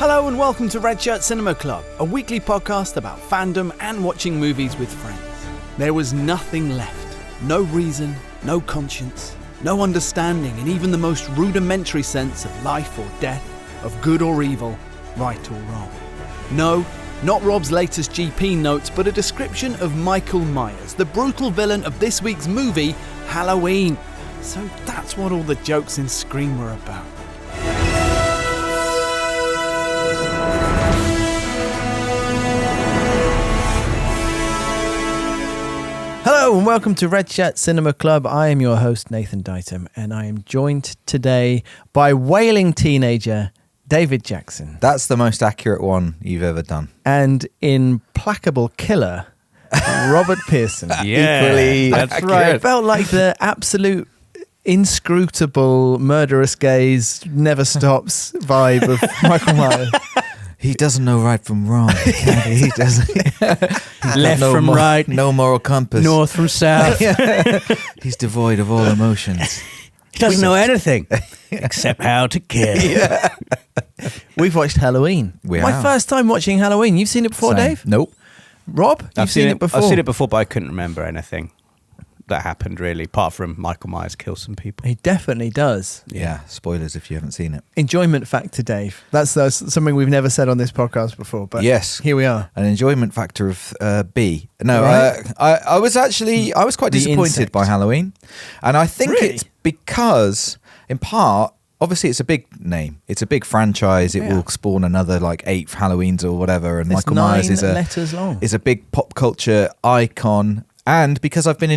Hello and welcome to Redshirt Cinema Club, a weekly podcast about fandom and watching movies with friends. There was nothing left. No reason, no conscience, no understanding in even the most rudimentary sense of life or death, of good or evil, right or wrong. No, not Rob's latest GP notes, but a description of Michael Myers, the brutal villain of this week's movie, Halloween. So that's what all the jokes in Scream were about. Hello and welcome to Redshirt Cinema Club. I am your host, Nathan Dighton, and I am joined today by wailing teenager David Jackson. That's the most accurate one you've ever done. And implacable killer, Robert Pearson. Equally that's accurate. right. It felt like the absolute inscrutable, murderous gaze, never stops vibe of Michael Myers. He doesn't know right from wrong. He doesn't. Left from right. No moral compass. North from south. He's devoid of all emotions. He doesn't know anything except how to kill. Yeah. We've watched Halloween. We My have. first time watching Halloween. You've seen it before, Same. Dave? Nope. Rob, you've seen it before? I've seen it before, but I couldn't remember anything that happened, really, apart from Michael Myers kills some people. He definitely does. Yeah. Spoilers if you haven't seen it. Enjoyment factor, Dave. That's something we've never said on this podcast before, but Yes. here we are. An enjoyment factor of B. No, Right. I was quite The disappointed insect. by Halloween. And I think Really? it's because, in part, obviously it's a big name. It's a big franchise. It Yeah. will spawn another like 8 Halloweens or whatever. And It's Michael Myers 9 letters long. is a big pop culture icon. And because I've been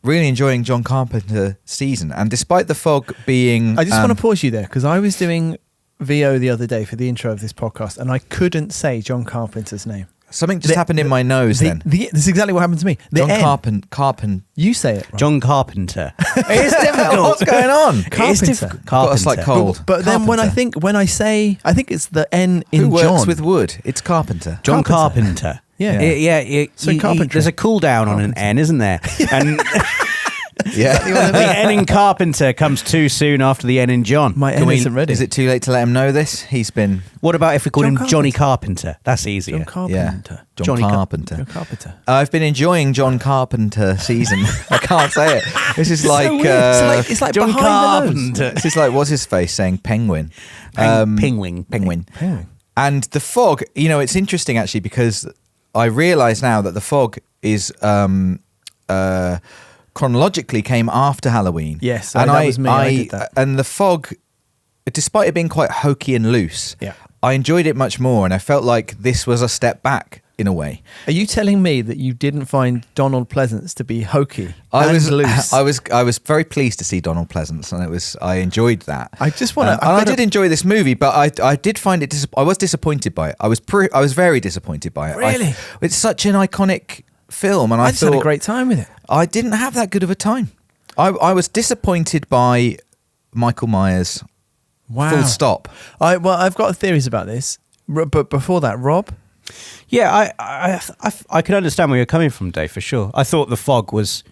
really enjoying John Carpenter season. And despite the fog being... I just want to pause you there because I was doing VO the other day for the intro of this podcast and I couldn't say John Carpenter's name. Something just happened in my nose then. This is exactly what happened to me. The John N. Carpenter. You say it, right? John Carpenter. It's difficult. What's going on? Carpenter. Difficult. Got a slight cold. But then when I think it's the N in Who works John. with wood? It's Carpenter. John Carpenter. Carpenter. Yeah. So carpentry. there's a cool down on an N, isn't there? And Yeah. the N in Carpenter comes too soon after the N in John. My N isn't ready. Is it too late to let him know this? He's been What about if we call John him Johnny Carpenter? That's easier. John Carpenter. John Johnny Carpenter. John Carpenter. I've been enjoying John Carpenter season. I can't say it. This is like so weird. It's like John behind the nose. Carpenter. this is like what's his face saying penguin. Penguin. Penguin. Penguin. And the fog, it's interesting actually because I realise now that the fog is chronologically came after Halloween. Yes, that was me. I did that. And the fog, despite it being quite hokey and loose, Yeah. I enjoyed it much more, and I felt like this was a step back in a way. Are you telling me that you didn't find Donald Pleasance to be hokey I and was loose? I was very pleased to see Donald Pleasance, and I enjoyed that. I just want to. I did enjoy this movie, but I did find it. I was disappointed by it. I was very disappointed by it. Really? It's such an iconic film, and I just had thought a great time with it. I didn't have that good of a time. I was disappointed by Michael Myers. Wow. Full stop. I've got theories about this, but before that, Rob. Yeah, I could understand where you're coming from, Dave, for sure. I thought The Fog was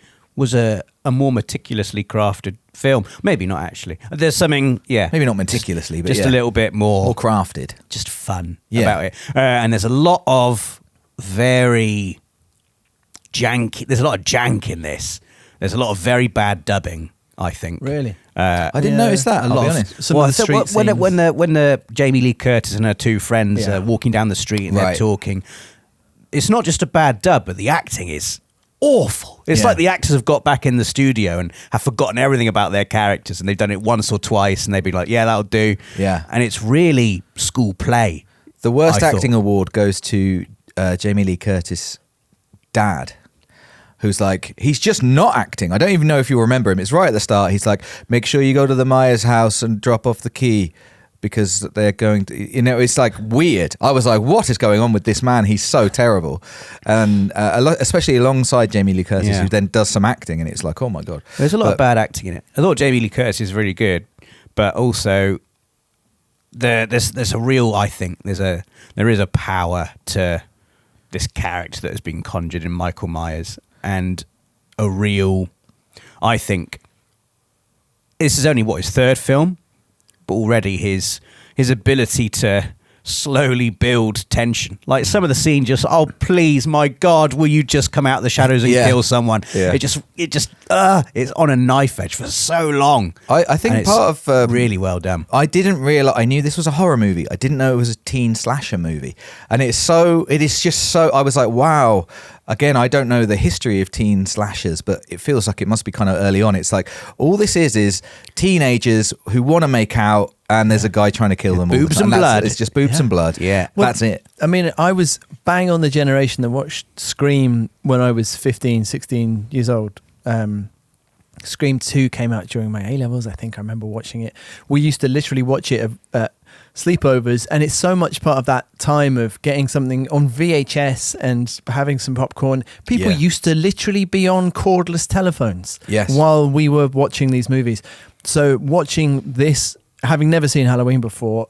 a more meticulously crafted film. Maybe not, actually. There's something, Maybe not meticulously, but just yeah. a little bit more crafted. just fun Yeah. about it. And there's a lot of very janky. There's a lot of jank in this. There's a lot of very bad dubbing, I think. Really? I didn't notice that. I'll be honest. Some of the street scenes. when the Jamie Lee Curtis and her two friends Yeah. are walking down the street and they're Right. talking, it's not just a bad dub, but the acting is awful. It's Yeah. like the actors have got back in the studio and have forgotten everything about their characters, and they've done it once or twice, and they'd be like, "Yeah, that'll do." Yeah. And it's really school play. The worst I acting thought. award goes to Jamie Lee Curtis' dad, who's like, he's just not acting. I don't even know if you remember him. It's right at the start. He's like, make sure you go to the Myers house and drop off the key because they're going to, it's like weird. I was like, what is going on with this man? He's so terrible. And especially alongside Jamie Lee Curtis, Yeah. who then does some acting, and it's like, oh my God. There's a lot of bad acting in it. I thought Jamie Lee Curtis is really good, but also there's a real, I think there is a power to this character that has been conjured in Michael Myers, and a real, I think, this is only his third film, but already his ability to slowly build tension. Like some of the scene just, oh please, my God, will you just come out of the shadows and kill someone? Yeah. It's on a knife edge for so long. I think part of really well done. I didn't realize. I knew this was a horror movie. I didn't know it was a teen slasher movie, and it is just so. I was like, wow. Again, I don't know the history of teen slashers, but it feels like it must be kind of early on. It's like all this is teenagers who want to make out, and there's a guy trying to kill them. Boobs all the time. and blood. It's just boobs and blood. Yeah. Well, that's it. I mean, I was bang on the generation that watched Scream when I was 15, 16 years old. Scream 2 came out during my A-levels. I think I remember watching it. We used to literally watch it at sleepovers, and it's so much part of that time of getting something on VHS and having some popcorn. People used to literally be on cordless telephones while we were watching these movies. So watching this, having never seen Halloween before,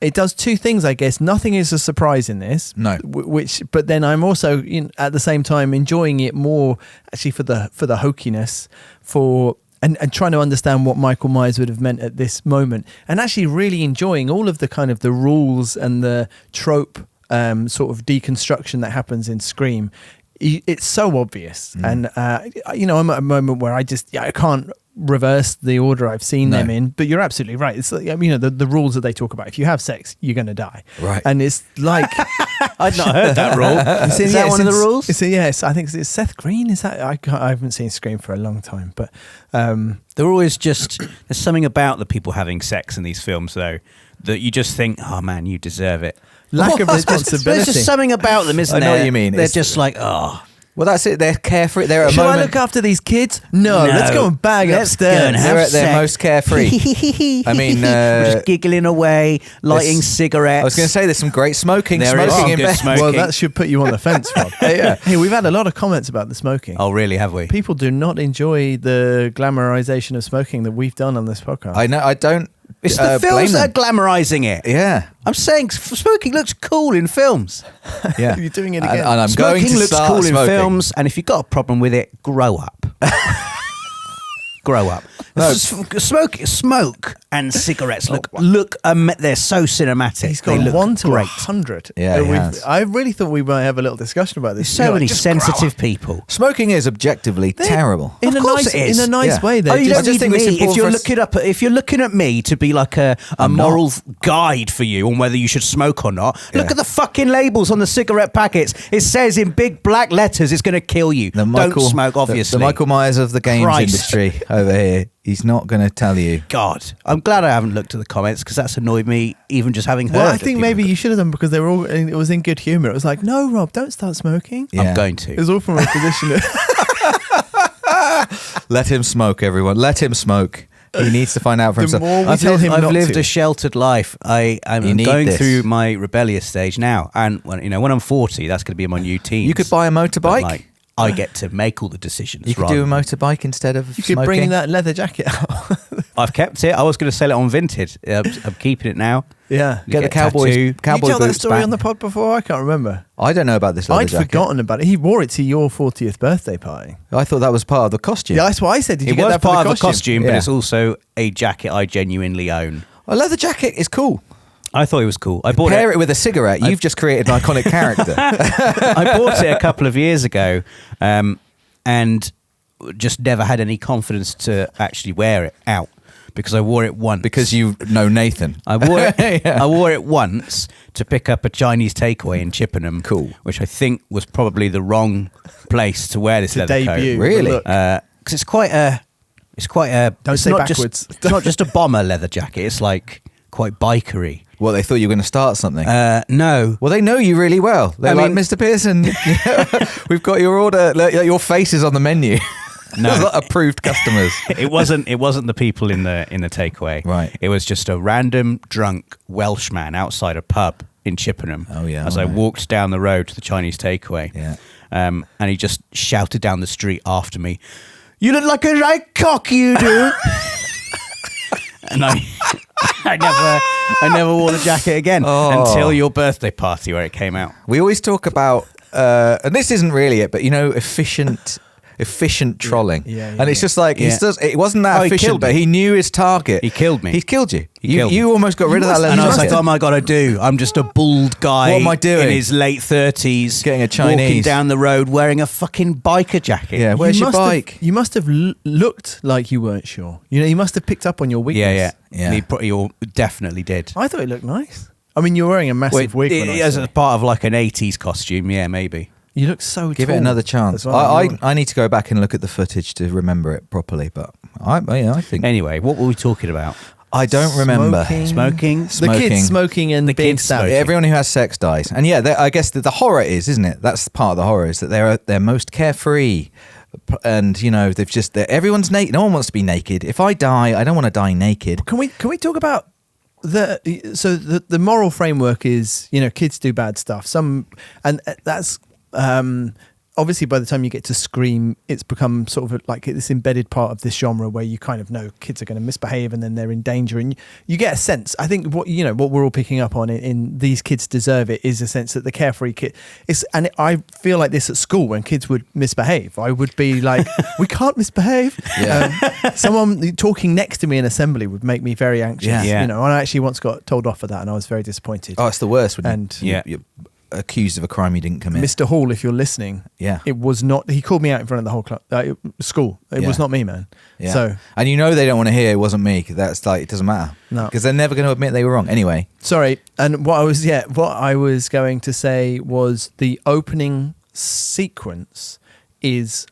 it does two things, I guess. Nothing is a surprise in this. No. But then I'm also at the same time enjoying it more actually for the hokiness, and trying to understand what Michael Myers would have meant at this moment, and actually really enjoying all of the kind of the rules and the trope sort of deconstruction that happens in Scream. It's so obvious, and I'm at a moment where I can't reverse the order I've seen them in, but you're absolutely right. It's like, the rules that they talk about. If you have sex, you're going to die. Right. And it's like I'd not heard that rule. Is that one of the rules? Yes, I think it's Seth Green. Is that I haven't seen Scream for a long time, but they're always just, there's something about the people having sex in these films though that you just think, oh man, you deserve it. Lack of responsibility. There's just something about them, isn't there? I know what you mean. They're just like, oh. Well, that's it. They're carefree. They're at a Should moment. I look after these kids? No, let's go and bag upstairs. They're at their most carefree. I mean, we're just giggling away, lighting cigarettes. I was going to say there's some great smoking. There is smoking in good bed. smoking. Well, that should put you on the fence, Rob. Yeah. Hey, we've had a lot of comments about the smoking. Oh, really? Have we? People do not enjoy the glamorization of smoking that we've done on this podcast. I know. I don't. It's the films blame that are glamorizing it. Yeah. I'm saying smoking looks cool in films. Yeah. You're doing it again. And I'm Smoking going to looks start cool smoking. in films, and if you've got a problem with it, grow up. Grow up. No. Smoke and cigarettes look. They're so cinematic. He's gone they look 1 to great. 100. Yeah, he has. I really thought we might have a little discussion about this. There's so many just grow sensitive up. people. Smoking is objectively terrible. In Of a course nice, it is. in a nice Yeah. way. Oh, Though. you I don't just need think it's me. important If you're looking at me to be like a moral guide for you on whether you should smoke or not, look at the fucking labels on the cigarette packets. It says in big black letters it's going to kill you. Don't smoke, obviously. The Michael Myers of the games Christ. industry over here. He's not going to tell you. God, I'm glad I haven't looked at the comments because that's annoyed me even just having heard. Well, I that think people maybe go- you should have done because they were all. It was in good humour. It was like, no, Rob, don't start smoking. Yeah. I'm going It to. was all from a position of. Let him smoke, everyone. Let him smoke. He needs to find out for The himself. more we I've tell lived, him I've not lived to. a sheltered life. I'm You need going this. through my rebellious stage now, and when I'm 40, that's going to be my new teens. You could buy a But, motorbike. like, I get to make all the decisions. You could rather do a than- motorbike instead of You could smoking. bring that leather jacket out. I've kept it. I was going to sell it on Vinted. I'm keeping it now. Yeah. Get the a cowboy tattoo. You cowboy tell that boots story back. on the pod before? I can't remember. I don't know about this leather I'd jacket. forgotten about it. He wore it to your 40th birthday party. I thought that was part of the costume. Yeah, that's what I said. Did you It get was that for part the of a costume, but Yeah. it's also a jacket I genuinely own. A leather jacket is cool. I thought it was cool. I bought Pair it with a cigarette. You've just created an iconic character. I bought it a couple of years ago, and just never had any confidence to actually wear it out because I wore it once. Because you know Nathan. I wore it. Yeah. I wore it once to pick up a Chinese takeaway in Chippenham. Cool. Which I think was probably the wrong place to wear this To leather debut. coat. Really? Look. Because it's quite a. Don't it's say not backwards. It's not just a bomber leather jacket. It's like quite bikery. Well, they thought you were going to start something. No. Well, they know you really well. They're I like, mean- Mr. Pearson, we've got your order. Your face is on the menu. No. Approved customers. It wasn't the people in the takeaway. Right. It was just a random drunk Welshman outside a pub in Chippenham. Oh, yeah, As I right. walked down the road to the Chinese takeaway. Yeah. And he just shouted down the street after me, "You look like a right cock, you do." And I never wore the jacket again until your birthday party where it came out. We always talk about, and this isn't really it, but efficient efficient trolling. Yeah, and it's just like Yeah. it wasn't that He efficient, killed but me. he knew his target. He killed me. He killed you. killed me. You almost got rid of that leather And I was jacket. like, what am I going to do? I'm just a bald guy What am I doing? in his late 30s. Getting a Walking Chinese. down the road wearing a fucking biker jacket. Yeah, where's your bike? You must have looked like you weren't sure. You know, you must have picked up on your weakness. Yeah. He definitely did. I thought it looked nice. I mean, you're wearing a massive wig. When I as saw a it. part of like an 80s costume, yeah, maybe. You look so Give it tall another as chance. well. I need to go back and look at the footage to remember it properly, but I think Anyway, what were we talking about? I don't remember. Smoking? The Smoking. kids smoking and The being kids stabbed. smoking. Everyone who has sex dies, and yeah, I guess the horror is, isn't it? That's part of the horror is that they're most carefree, and you know everyone's naked. No one wants to be naked. If I die, I don't want to die naked. Can we talk about the moral framework is, you know, kids do bad stuff. And that's obviously by the time you get to Scream, it's become sort of like this embedded part of this genre where you kind of know kids are going to misbehave and then they're in danger, and you get a sense. I think what we're all picking up on in These Kids Deserve It is a sense that the carefree kid and I feel like this at school when kids would misbehave. I would be like, we can't misbehave. Yeah. Someone talking next to me in assembly would make me very anxious. Yeah. You know, and I actually once got told off for that, and I was very disappointed. Oh, it's the worst when And- you're accused of a crime you didn't commit. Mr. Hall, if you're listening, Yeah. it was not. He called me out in front of the whole school. It Yeah. was not me, man. Yeah. So and you know they don't want to hear it wasn't me. 'Cause that's like it doesn't matter. No. Because they're never going to admit they were wrong anyway. sorry. And what I was going to say was the opening sequence is,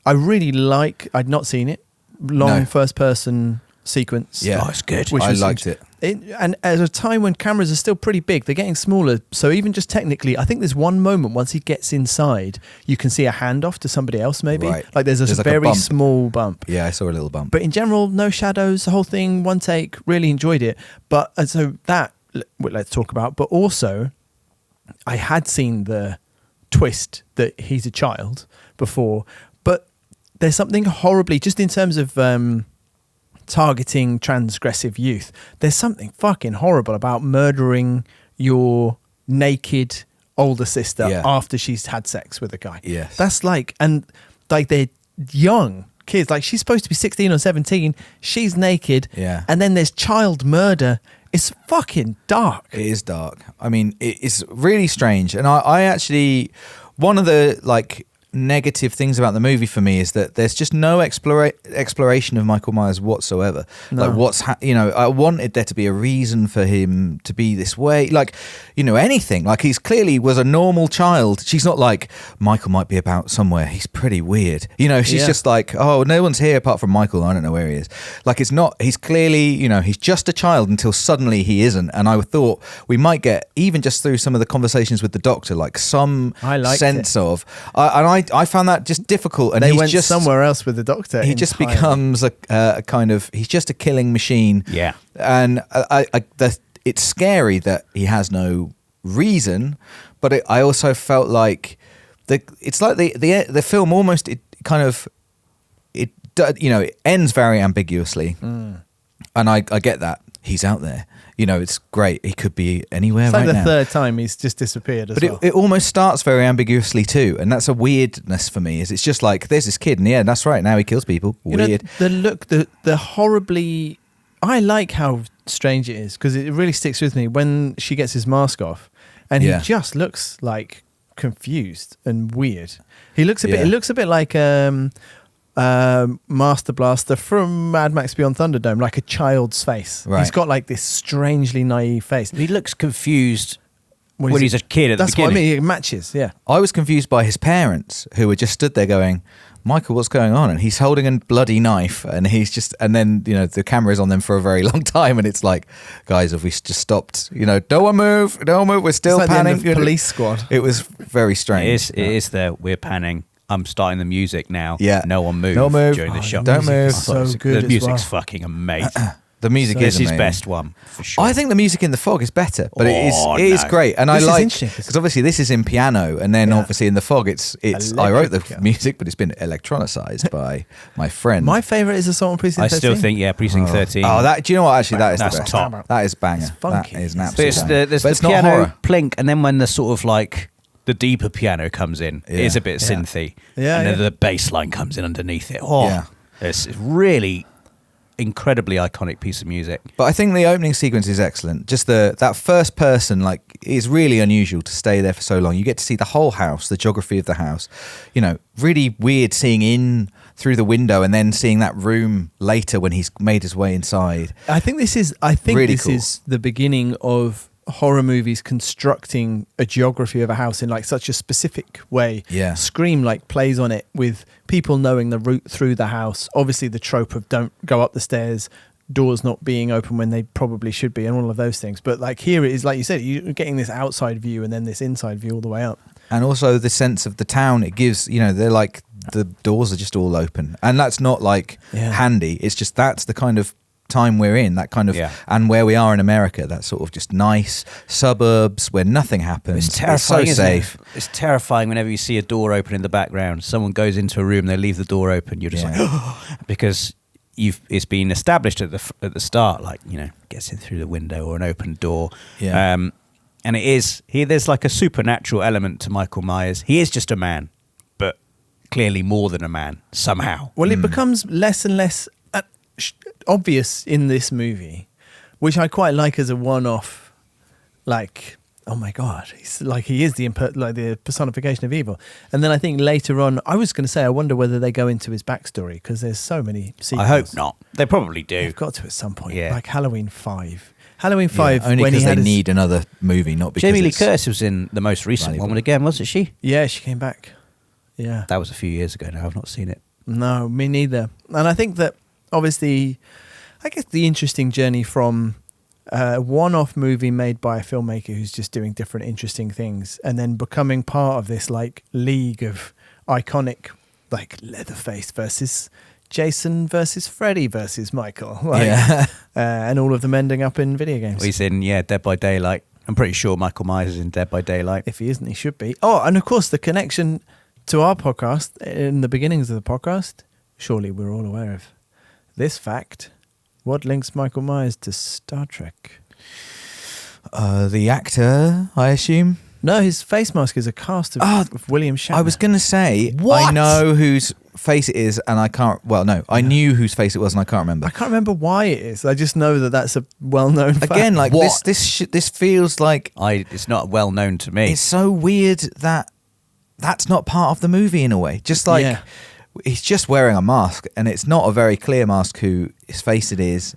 I really like. I'd not seen it. Long No. first person sequence. Yeah. Oh, it's good. Which I was liked it. And at a time when cameras are still pretty big, they're getting smaller. So even just technically, I think there's one moment once he gets inside, you can see a handoff to somebody else. Maybe Right. like there's There's like a very bump. small bump. Yeah, I saw a little bump. But in general, no shadows. The whole thing, one take. Really enjoyed it. But so that let's talk about. But also, I had seen the twist that he's a child before, but there's something horribly just in terms of targeting transgressive youth. There's something fucking horrible about murdering your naked older sister Yeah. after she's had sex with a guy. Yes. That's like they're young kids. Like she's supposed to be 16 or 17. She's naked. Yeah. And then there's child murder. It's fucking dark. It is dark. I mean, it's really strange. And I actually, one of the like negative things about the movie for me is that there's just no exploration of Michael Myers whatsoever. No. Like I wanted there to be a reason for him to be this way. Like, anything. Like he's clearly was a normal child. She's not like, Michael might be about somewhere. He's pretty weird. She's Yeah. just like, oh, no one's here apart from Michael. I don't know where he is. Like it's not, he's clearly, he's just a child until suddenly he isn't. And I thought we might get, even just through some of the conversations with the doctor, like some I liked sense it. of, I found that just difficult. And They he's went just somewhere else with the doctor. he just entirely. becomes a kind of, he's just a killing machine. Yeah. And it's scary that he has no reason, but I also felt like it's like the film almost, it ends very ambiguously. And I get that he's out there. It's great. He could be anywhere It's right like the now. third time he's just disappeared as But well. it almost starts very ambiguously too, and that's a weirdness for me. Is it's just like there's this kid, and yeah, that's right. Now he kills people. Weird. The look, the horribly. I like how strange it is because it really sticks with me when she gets his mask off, and Yeah. he just looks like confused and weird. He looks a bit. Yeah. It looks a bit like Master Blaster from Mad Max Beyond Thunderdome, like a child's face. Right. He's got like this strangely naive face. He looks confused When when he's a kid at the That's what I beginning. mean. It matches. Yeah. I was confused by his parents, who were just stood there going, "Michael, what's going on?" And he's holding a bloody knife, and he's just, and then the camera is on them for a very long time, and it's like, guys, have we just stopped? Don't one move, don't move. We're still It's like the panning. end of Police Squad. It was very strange. It is there. We're panning. I'm starting the music now. Yeah. No one move. No move. during the Oh, shot. the Don't music move. is so good The as music's well. fucking amazing. The music This is is amazing. best one for sure. I think the music in The Fog is better, but it Oh, is no. great, and This I is like interesting, 'cause- because obviously this is in piano, and then Yeah. obviously in The Fog it's I wrote the Electric piano. music, but it's been electronicized by my friend. My favorite is the song on Precinct I 13. still think Precinct 13. Oh, that do you know what? Actually, that is That's the best. top. That is banger. It's funky. That is an But absolute But banger. there's But the it's not piano horror. plink, and then when the sort of like the deeper piano comes in. Yeah. It's a bit synthy. Yeah, and then yeah. the bass line comes in underneath it. Oh, Yeah. it's really incredibly iconic piece of music. But I think the opening sequence is excellent. Just that first person, like, is really unusual to stay there for so long. You get to see the whole house, the geography of the house. You know, really weird seeing in through the window and then seeing that room later when he's made his way inside. I think this is Really cool. is the beginning of horror movies constructing a geography of a house in like such a specific way. Yeah. Scream like plays on it with people knowing the route through the house. Obviously the trope of don't go up the stairs, doors not being open when they probably should be, and all of those things. But like here it is, like you said, you're getting this outside view and then this inside view all the way up. And also the sense of the town it gives, you know, they're like, the doors are just all open. And that's not like handy. It's just that's the kind of time we're in, that kind of, and where we are in America, that sort of just nice suburbs where nothing happens. It's terrifying, it's so safe. Isn't it? It's terrifying whenever you see a door open in the background. Someone goes into a room, they leave the door open. You're just like, because it's been established at the start, like, you know, gets in through the window or an open door. Yeah. And it is there's like a supernatural element to Michael Myers. He is just a man, but clearly more than a man somehow. Well, it becomes less and less obvious in this movie, which I quite like as a one-off. Like, oh my god, he's like, he is the personification of evil. And then I think later on, I was going to say, I wonder whether they go into his backstory because there's so many sequels. I hope not. They probably do. They've got to at some point. Yeah. Like Halloween 5. Halloween 5. Only when he because had they need another movie, not because Jamie Lee it's Curtis was in the most recent valuable. one again, wasn't she? Yeah, she came back. Yeah. That was a few years ago now. I've not seen it. No, me neither. And I think that obviously, I guess the interesting journey from a one-off movie made by a filmmaker who's just doing different interesting things and then becoming part of this like league of iconic, like Leatherface versus Jason versus Freddy versus Michael. Like, and all of them ending up in video games. Well, he's in, Dead by Daylight. I'm pretty sure Michael Myers is in Dead by Daylight. If he isn't, he should be. Oh, and of course the connection to our podcast in the beginnings of the podcast, surely we're all aware of this fact. What links Michael Myers to Star Trek? the actor, I assume. No, his face mask is a cast of William Shatner. I was going to say, What? I know whose face it is, and I can't. Well, no, I knew whose face it was, and I can't remember. I can't remember why it is. I just know that that's a well-known fact. Again, like What? this feels like It's not well known to me. it's so weird that that's not part of the movie in a way. Just like Yeah. he's just wearing a mask, and it's not a very clear mask who his face it is.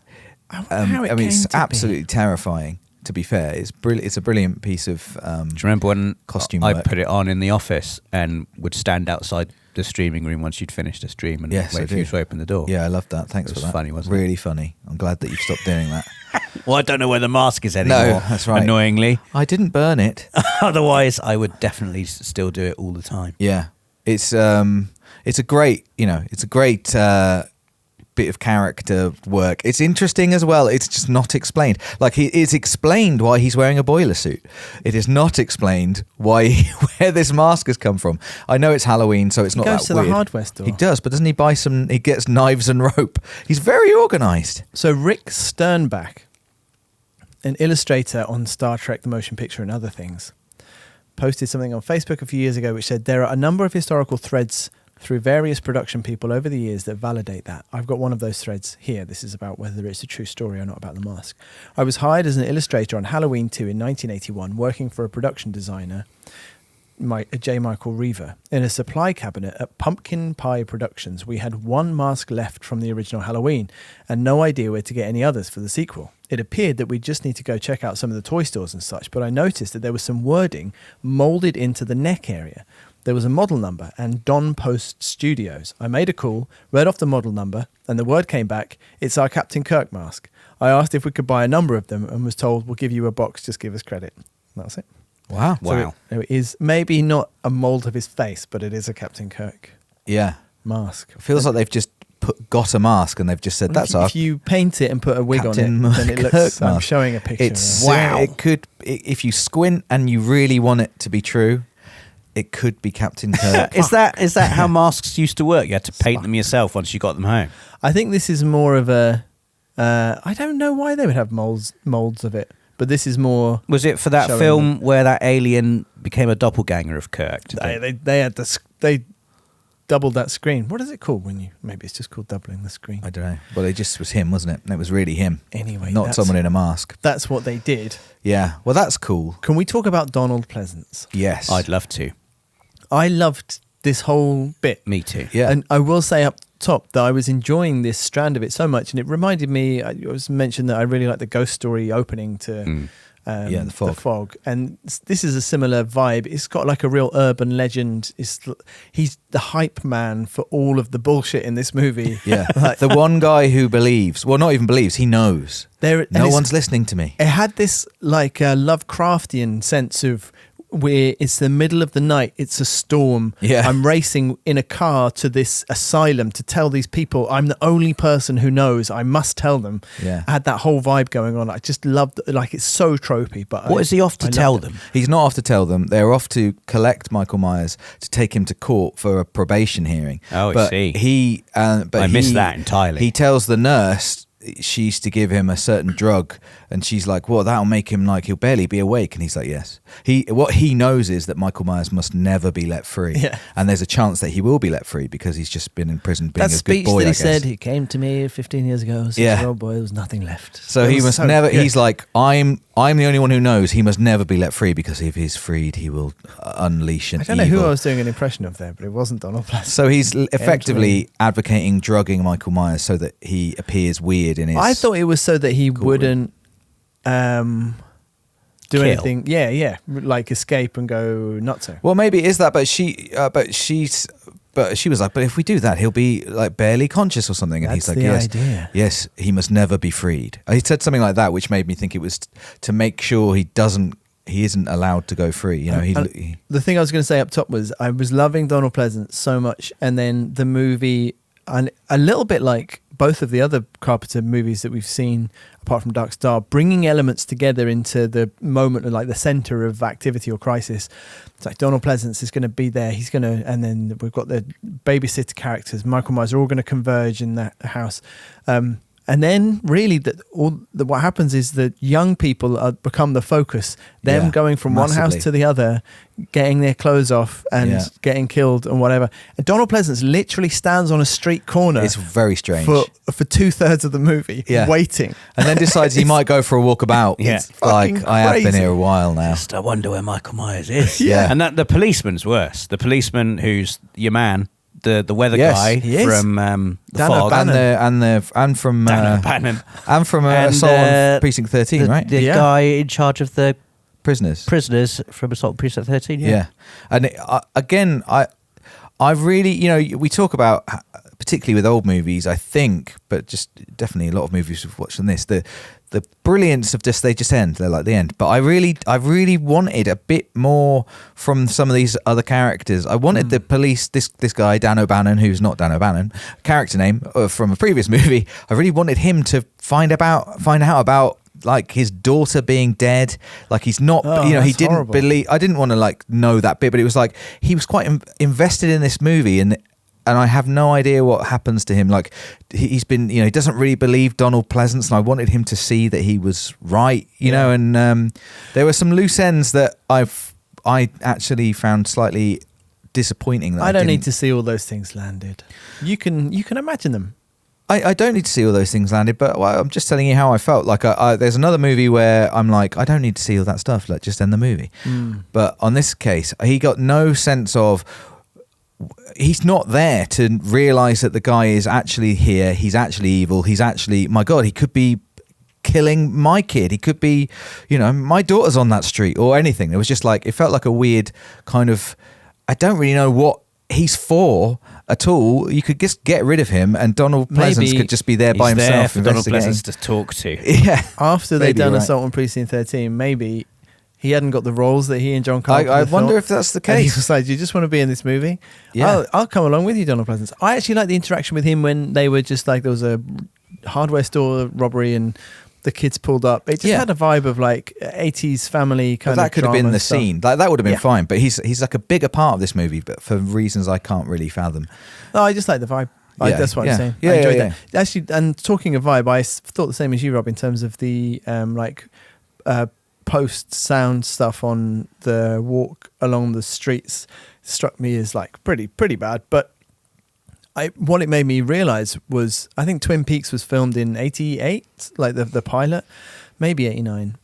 I wonder how it I mean, it's came to be. absolutely terrifying. To be fair, it's brilliant. It's a brilliant piece of. Do you remember when costume I work. put it on in the office and would stand outside the streaming room once you'd finished the stream and Yes, I wait for you do. to open the door? Yeah, I love that. Thanks It for was that. funny, wasn't it? Really funny. I'm glad that you've stopped doing that. Well, I don't know where the mask is anymore. No, that's right. Annoyingly. I didn't burn it. Otherwise, I would definitely still do it all the time. Yeah, it's a great, it's a great bit of character work. It's interesting as well. It's just not explained. Like it's explained why he's wearing a boiler suit. It is not explained where this mask has come from. I know it's Halloween, so it's not goes that to the weird. hardware store. He does, but doesn't he buy some? He gets knives and rope. He's very organised. So Rick Sternbach, an illustrator on Star Trek, the motion picture and other things, posted something on Facebook a few years ago which said there are a number of historical threads through various production people over the years that validate that. I've got one of those threads here. This is about whether it's a true story or not about the mask. I was hired as an illustrator on Halloween 2 in 1981, working for a production designer, J. Michael Reaver. In a supply cabinet at Pumpkin Pie Productions, we had one mask left from the original Halloween and no idea where to get any others for the sequel. It appeared that we'd just need to go check out some of the toy stores and such, but I noticed that there was some wording moulded into the neck area. There was a model number and Don Post Studios. I made a call, read off the model number, and the word came back, it's our Captain Kirk mask. I asked if we could buy a number of them and was told, we'll give you a box, just give us credit. And that's it. Wow. Wow. So it is maybe not a mould of his face, but it is a Captain Kirk Yeah. mask. It feels like they've just got a mask and they've just said that's our If you paint it and put a wig Captain on it, then it Kirk looks. I'm mask. showing a picture. It's Wow. It could, if you squint and you really want it to be true, it could be Captain Kirk. Is that how masks used to work? You had to paint them yourself once you got them home. I think this is more of a. I don't know why they would have molds of it, but this is more. Was it for that Showing film where that alien became a doppelganger of Kirk. did they? They doubled that screen. What is it called when you? Maybe it's just called doubling the screen. I don't know. Well, it just was him, wasn't it? It was really him. Anyway, not someone in a mask. That's what they did. Yeah. Well, that's cool. Can we talk about Donald Pleasance? Yes. I'd love to. I loved this whole bit. Me too. Yeah. And I will say up top that I was enjoying this strand of it so much, and it reminded me. I was mentioned that I really like the Ghost Story opening to. The fog, and this is a similar vibe. It's got like a real urban legend. He's the hype man for all of the bullshit in this movie. Yeah, the one guy who believes, well, not even believes, he knows. No one's listening to me. It had this like Lovecraftian sense of where it's the middle of the night, it's a storm. Yeah. I'm racing in a car to this asylum to tell these people I'm the only person who knows. I must tell them. Yeah. I had that whole vibe going on. I just loved, like, it's so tropey. But What is he off to tell them? He's not off to tell them. They're off to collect Michael Myers to take him to court for a probation hearing. Oh, but I see. I missed that entirely. He tells the nurse she used to give him a certain drug, and she's like, well, that'll make him like he'll barely be awake, and he's like, yes. What he knows is that Michael Myers must never be let free. Yeah. And there's a chance that he will be let free because he's just been in prison being that a good boy. That speech that he said, he came to me 15 years ago, 6-year-old boy, there was nothing left. So he must never, he's like, I'm the only one who knows he must never be let free, because if he's freed, he will unleash an I don't know who I was doing an impression of there, but it wasn't Donald Pleasance. So he's effectively advocating drugging Michael Myers so that he appears weird in his... I thought it was so that he wouldn't do anything. Yeah, like escape and go nutso. Well, maybe it is that, but she was like, but if we do that, he'll be like barely conscious or something. And That's he's like, the yes, idea. yes, he must never be freed. He said something like that, which made me think it was to make sure he isn't allowed to go free. You know, the thing I was going to say up top was I was loving Donald Pleasance so much, and then the movie, and a little bit like both of the other Carpenter movies that we've seen, apart from Dark Star, bringing elements together into the moment of like the center of activity or crisis. It's like Donald Pleasance is going to be there. He's going to, and then we've got the babysitter characters. Michael Myers are all going to converge in that house. And then really what happens is that young people become the focus. Them going from massively. one house to the other, getting their clothes off and getting killed and whatever. And Donald Pleasance literally stands on a street corner. It's very strange. For 2/3 of the movie, waiting. And then decides he might go for a walkabout. It's like, fucking I have been crazy. here a while now. Just I wonder where Michael Myers is. Yeah. And that the policeman's worse. The policeman who's your man, the weather guy he is. from the Dan fog. O'Bannon. And from Dan O'Bannon. and from Assault on Precinct 13, right? The guy in charge of the Prisoners from Assault on Precinct 13. Yeah. And again, I really, you know, we talk about, particularly with old movies, I think, but just definitely a lot of movies we've watched on this, the brilliance of they just end. They're like the end. But I really wanted a bit more from some of these other characters. I wanted the police, this guy, Dan O'Bannon, who's not Dan O'Bannon, character name from a previous movie. I really wanted him to find out about like his daughter being dead. Like he's not, he didn't horrible. believe, I didn't want to like know that bit, but it was like, he was quite invested in this movie, and I have no idea what happens to him. Like he's been, he doesn't really believe Donald Pleasance, and I wanted him to see that he was right, you know. And there were some loose ends that I actually found slightly disappointing. That I don't need to see all those things landed. You can imagine them. I don't need to see all those things landed, but I'm just telling you how I felt. Like there's another movie where I'm like, I don't need to see all that stuff. Like just end the movie. But on this case, he got no sense of. He's not there to realize that the guy is actually here. He's actually evil. He's actually, my God, he could be killing my kid. He could be, my daughter's on that street or anything. It was just like, it felt like a weird kind of, I don't really know what he's for at all. You could just get rid of him, and Donald Pleasance could just be there by himself. There for Donald Pleasance to talk to. Yeah. After they'd done Assault on Precinct 13, maybe he hadn't got the roles that he and John Carpenter I wonder thought. if that's the And he case. was like, "Do you just want to be in this movie? Yeah. I'll come along with you, Donald Pleasance." I actually like the interaction with him when they were just like, there was a hardware store robbery and the kids pulled up. It just had a vibe of like 80s family kind of that could have been drama the stuff. scene. Like that would have been fine. But he's like a bigger part of this movie, but for reasons I can't really fathom. No, I just like the vibe. That's what I'm saying. Yeah, I enjoyed yeah. that. Actually, and talking of vibe, I thought the same as you, Rob, in terms of the post sound stuff on the walk along the streets struck me as like pretty bad. But what it made me realize was, I think Twin Peaks was filmed in 88, like the pilot, maybe 89.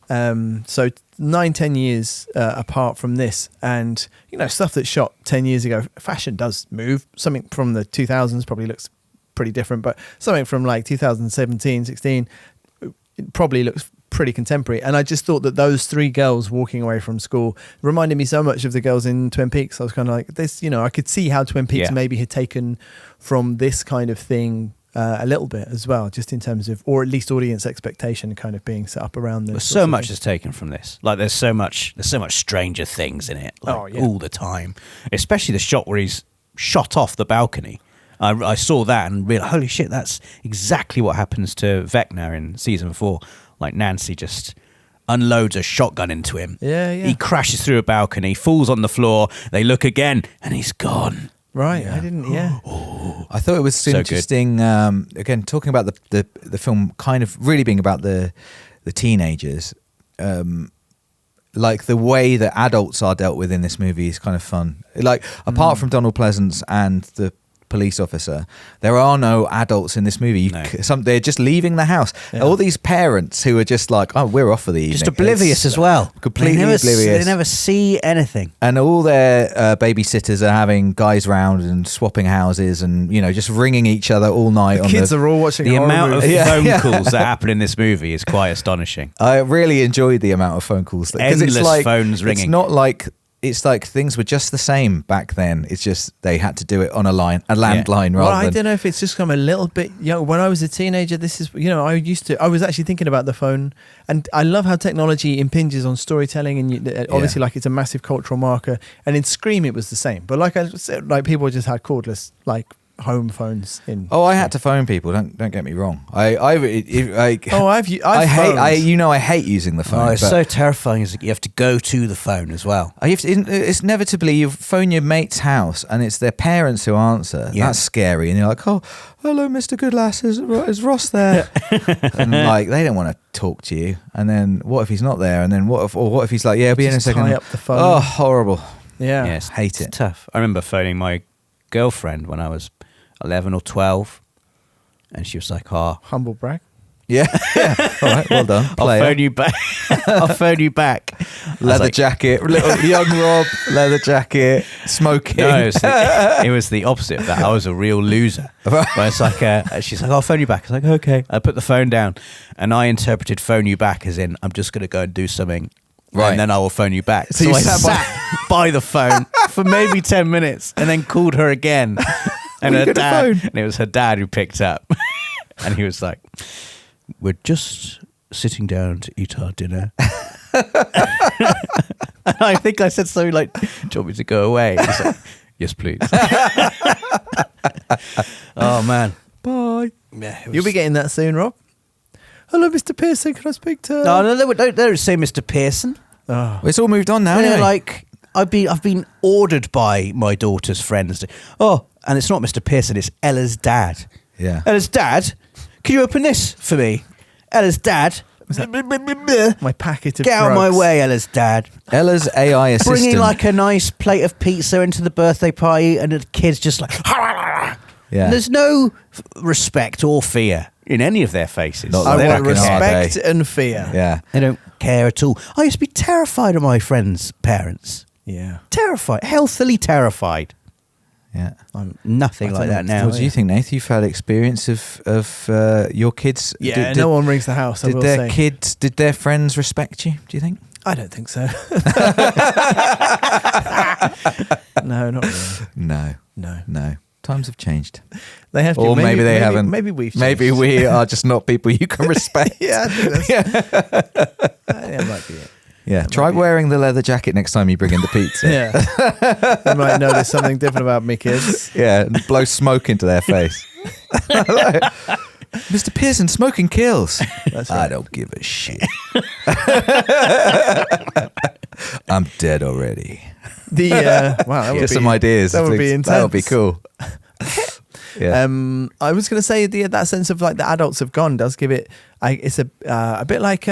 So 9-10 years apart from this, and stuff that's shot 10 years ago, fashion does move. Something from the 2000s probably looks pretty different, but something from like 2017, 16 it probably looks pretty contemporary. And I just thought that those three girls walking away from school reminded me so much of the girls in Twin Peaks. I was kind of like, this, I could see how Twin Peaks maybe had taken from this kind of thing a little bit as well, just in terms of, or at least audience expectation kind of being set up around this. So much is taken from this. Like there's so much Stranger Things in it, like, all the time. Especially the shot where he's shot off the balcony. I saw that and realized, holy shit, that's exactly what happens to Vecna in season 4. Like Nancy just unloads a shotgun into him. Yeah. He crashes through a balcony, falls on the floor. They look again, and he's gone. Right, Yeah. I didn't. Yeah, I thought it was So interesting. Again, talking about the film, kind of really being about the teenagers. Like the way that adults are dealt with in this movie is kind of fun. Like apart from Donald Pleasance and the police officer, there are no adults in this movie. No. They're just leaving the house. Yeah. All these parents who are just like, oh, we're off for the evening. Just oblivious as well. Completely They oblivious. never see anything. And all their babysitters are having guys round and swapping houses and, just ringing each other all night. kids are all watching The horror amount of movies. phone calls that happen in this movie is quite astonishing. I really enjoyed the amount of phone calls. 'Cause Endless it's like, phones ringing. It's not like... It's like things were just the same back then. It's just they had to do it on a landline Well, rather I than... don't know if it's just come a little bit. When I was a teenager, this is I was actually thinking about the phone, and I love how technology impinges on storytelling, and obviously, like it's a massive cultural marker. And in Scream, it was the same. But like I said, like people just had cordless like home phones in. Oh, I had to phone people. Don't get me wrong. I I've hate. phoned. I hate using the phone. It's but so terrifying. Is that you have to go to the phone as well. it's inevitably you phone your mate's house and it's their parents who answer. Yeah. That's scary. And you're like, oh, hello, Mr. Goodlass. Is Ross there? And like they don't want to talk to you. And then what if he's not there? And then what if he's like, yeah, I'll be in a Just second. tie up the phone. Oh, horrible. Yeah. Yes, hate it's it. tough. I remember phoning my girlfriend when I was 11 or 12, and she was like, "Oh, Humble brag. Yeah. All right. Well done. I'll Player. phone you back. I'll phone you back." I was Leather like, jacket, little young Rob, leather jacket, smoking. No, it was the opposite of that. I was a real loser. But it's like, she's like, "I'll phone you back." I was like, "Okay." I put the phone down, and I interpreted "phone you back" as in I'm just going to go and do something. Right. And then I will phone you back. So So, you I sat sat by the phone for maybe 10 minutes and then called her again. And What are you her gonna dad, phone? and it was her dad who picked up. And he was like, "We're just sitting down to eat our dinner." And I think I said something like, "Do you want me to go away?" He's like, "Yes, please." Oh, man. Bye. Yeah, You'll be getting that soon, Rob. Hello, Mr. Pearson. Can I speak to? No, they don't say Mr. Pearson. Oh. Well, it's all moved on now. They're Anyway. like, I've been ordered by my daughter's friends. And it's not Mr. Pearson, it's Ella's dad. Yeah. Ella's dad, can you open this for me? Ella's dad. My packet of Get out of my drugs. way, Ella's dad. Ella's AI assistant. Bringing like a nice plate of pizza into the birthday party, and the kid's just like, Yeah. There's no respect or fear in any of their faces. Not I Back want in our respect day. and fear. Yeah. They don't care at all. I used to be terrified of my friends' parents. Yeah. Terrified, healthily terrified. Yeah. I'm nothing like that now. What do you think, Nath? You've had experience of your kids. Yeah, no one rings the house, I Did will their say. kids? Did their friends respect you? Do you think? I don't think so. No, not really. No. No. No. Times have changed. They have to. Or maybe they haven't. Maybe we've changed. Maybe we are just not people you can respect. Yeah, I think that's, that might be it. Yeah. Try wearing the leather jacket next time you bring in the pizza. Yeah. You might notice something different about me, kids. Yeah, and blow smoke into their face. Mr. Pearson, smoking kills. That's I right. don't give a shit. I'm dead already. The wow, that would Get be, some ideas. That would be Things. intense. That would be cool. Yeah. I was going to say that sense of like the adults have gone does give it. It's a bit like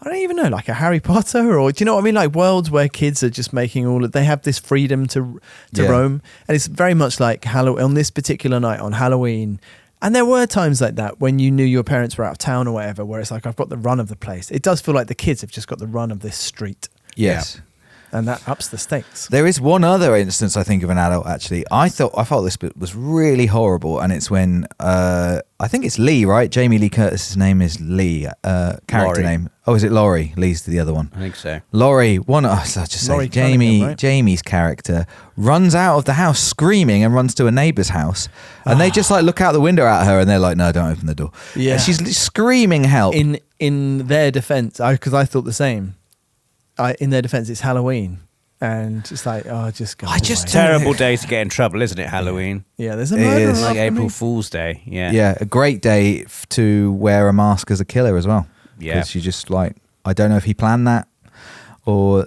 I don't even know, like a Harry Potter, or do you know what I mean? Like worlds where kids are just making they have this freedom to roam, and it's very much like Halloween on this particular night on Halloween. And there were times like that when you knew your parents were out of town or whatever, where it's like, I've got the run of the place. It does feel like the kids have just got the run of this street. Yes. And that ups the stakes. There is one other instance I think of an adult actually. I felt this bit was really horrible, and it's when I think it's Lee, right? Jamie Lee Curtis's name is Lee. Character Laurie. name. Oh, is it Laurie? Lee's the other one. I think so. Laurie, just Laurie say Jamie. Cunningham, right? Jamie's character runs out of the house screaming and runs to a neighbour's house, and they just like look out the window at her, and they're like, "No, don't open the door." Yeah. And she's screaming help. In their defense, because I thought the same. In their defense, it's Halloween. And it's like, just go away. Terrible day to get in trouble, isn't it? Halloween. Yeah, there's a It murder. is. Like after April me. Fool's Day. Yeah. Yeah, a great day to wear a mask as a killer as well. Yeah. Because you just like, I don't know if he planned that or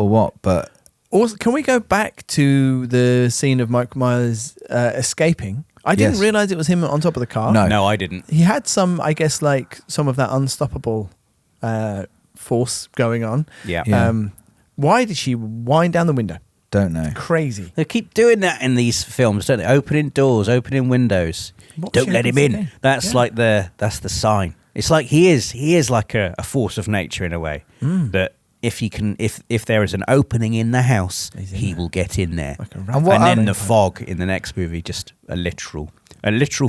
what, but Also, can we go back to the scene of Mike Myers escaping? I didn't Yes. realize it was him on top of the car. No. No, I didn't. He had some, I guess, like some of that unstoppable force going on. Yeah. Yeah. Why did she wind down the window? don't know. Crazy. They keep doing that in these films, don't they? Opening doors, opening windows. What Don't she let him happens in. to do. That's Yeah. like that's the sign. It's like he is like a force of nature in a way. That if there is an opening in the house, He's in he there. will get in there. Like a And rat. what And then other- the fog in the next movie, just a literal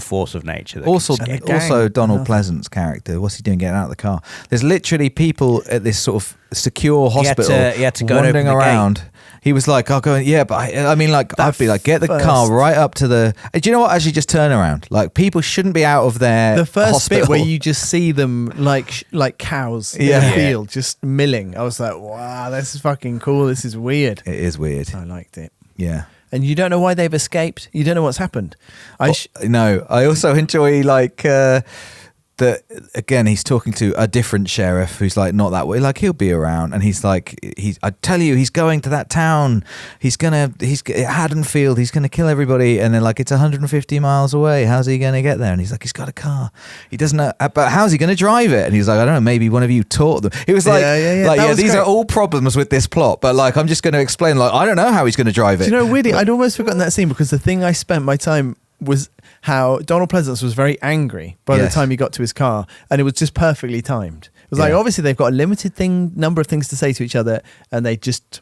force of nature. That Also, can escape. gang. also Donald Another. Pleasant's character. What's he doing getting out of the car? There's literally people at this sort of secure He had hospital to go and wandering open the gate. around. He was like, "I'll go." Yeah, but I mean, like, That I'd be like, get the first- car right up to the. Do you know what? Actually, just turn around. Like, people shouldn't be out of their The first hospital. bit where you just see them like cows in Yeah. a field, just milling. I was like, wow, this is fucking cool. This is weird. It is weird. I liked it. Yeah. And you don't know why they've escaped. You don't know what's happened. No, I also enjoy like that. Again, he's talking to a different sheriff who's like not that way. Like he'll be around, and he's like, I tell you, he's going to that town. He's Haddonfield. He's gonna kill everybody. And they're like, it's 150 miles away. How's he gonna get there? And he's like, he's got a car. He doesn't know, but how's he gonna drive it? And he's like, I don't know. Maybe one of you taught them. He was like, Yeah. That was these great. are all problems with this plot. But like, I'm just gonna explain. Like, I don't know how he's gonna drive it. Do you know, weirdly, I'd almost forgotten that scene because the thing I spent my time was how Donald Pleasance was very angry by the Yes. time he got to his car, and it was just perfectly timed. It was like Yeah. obviously they've got a limited number of things to say to each other, and they just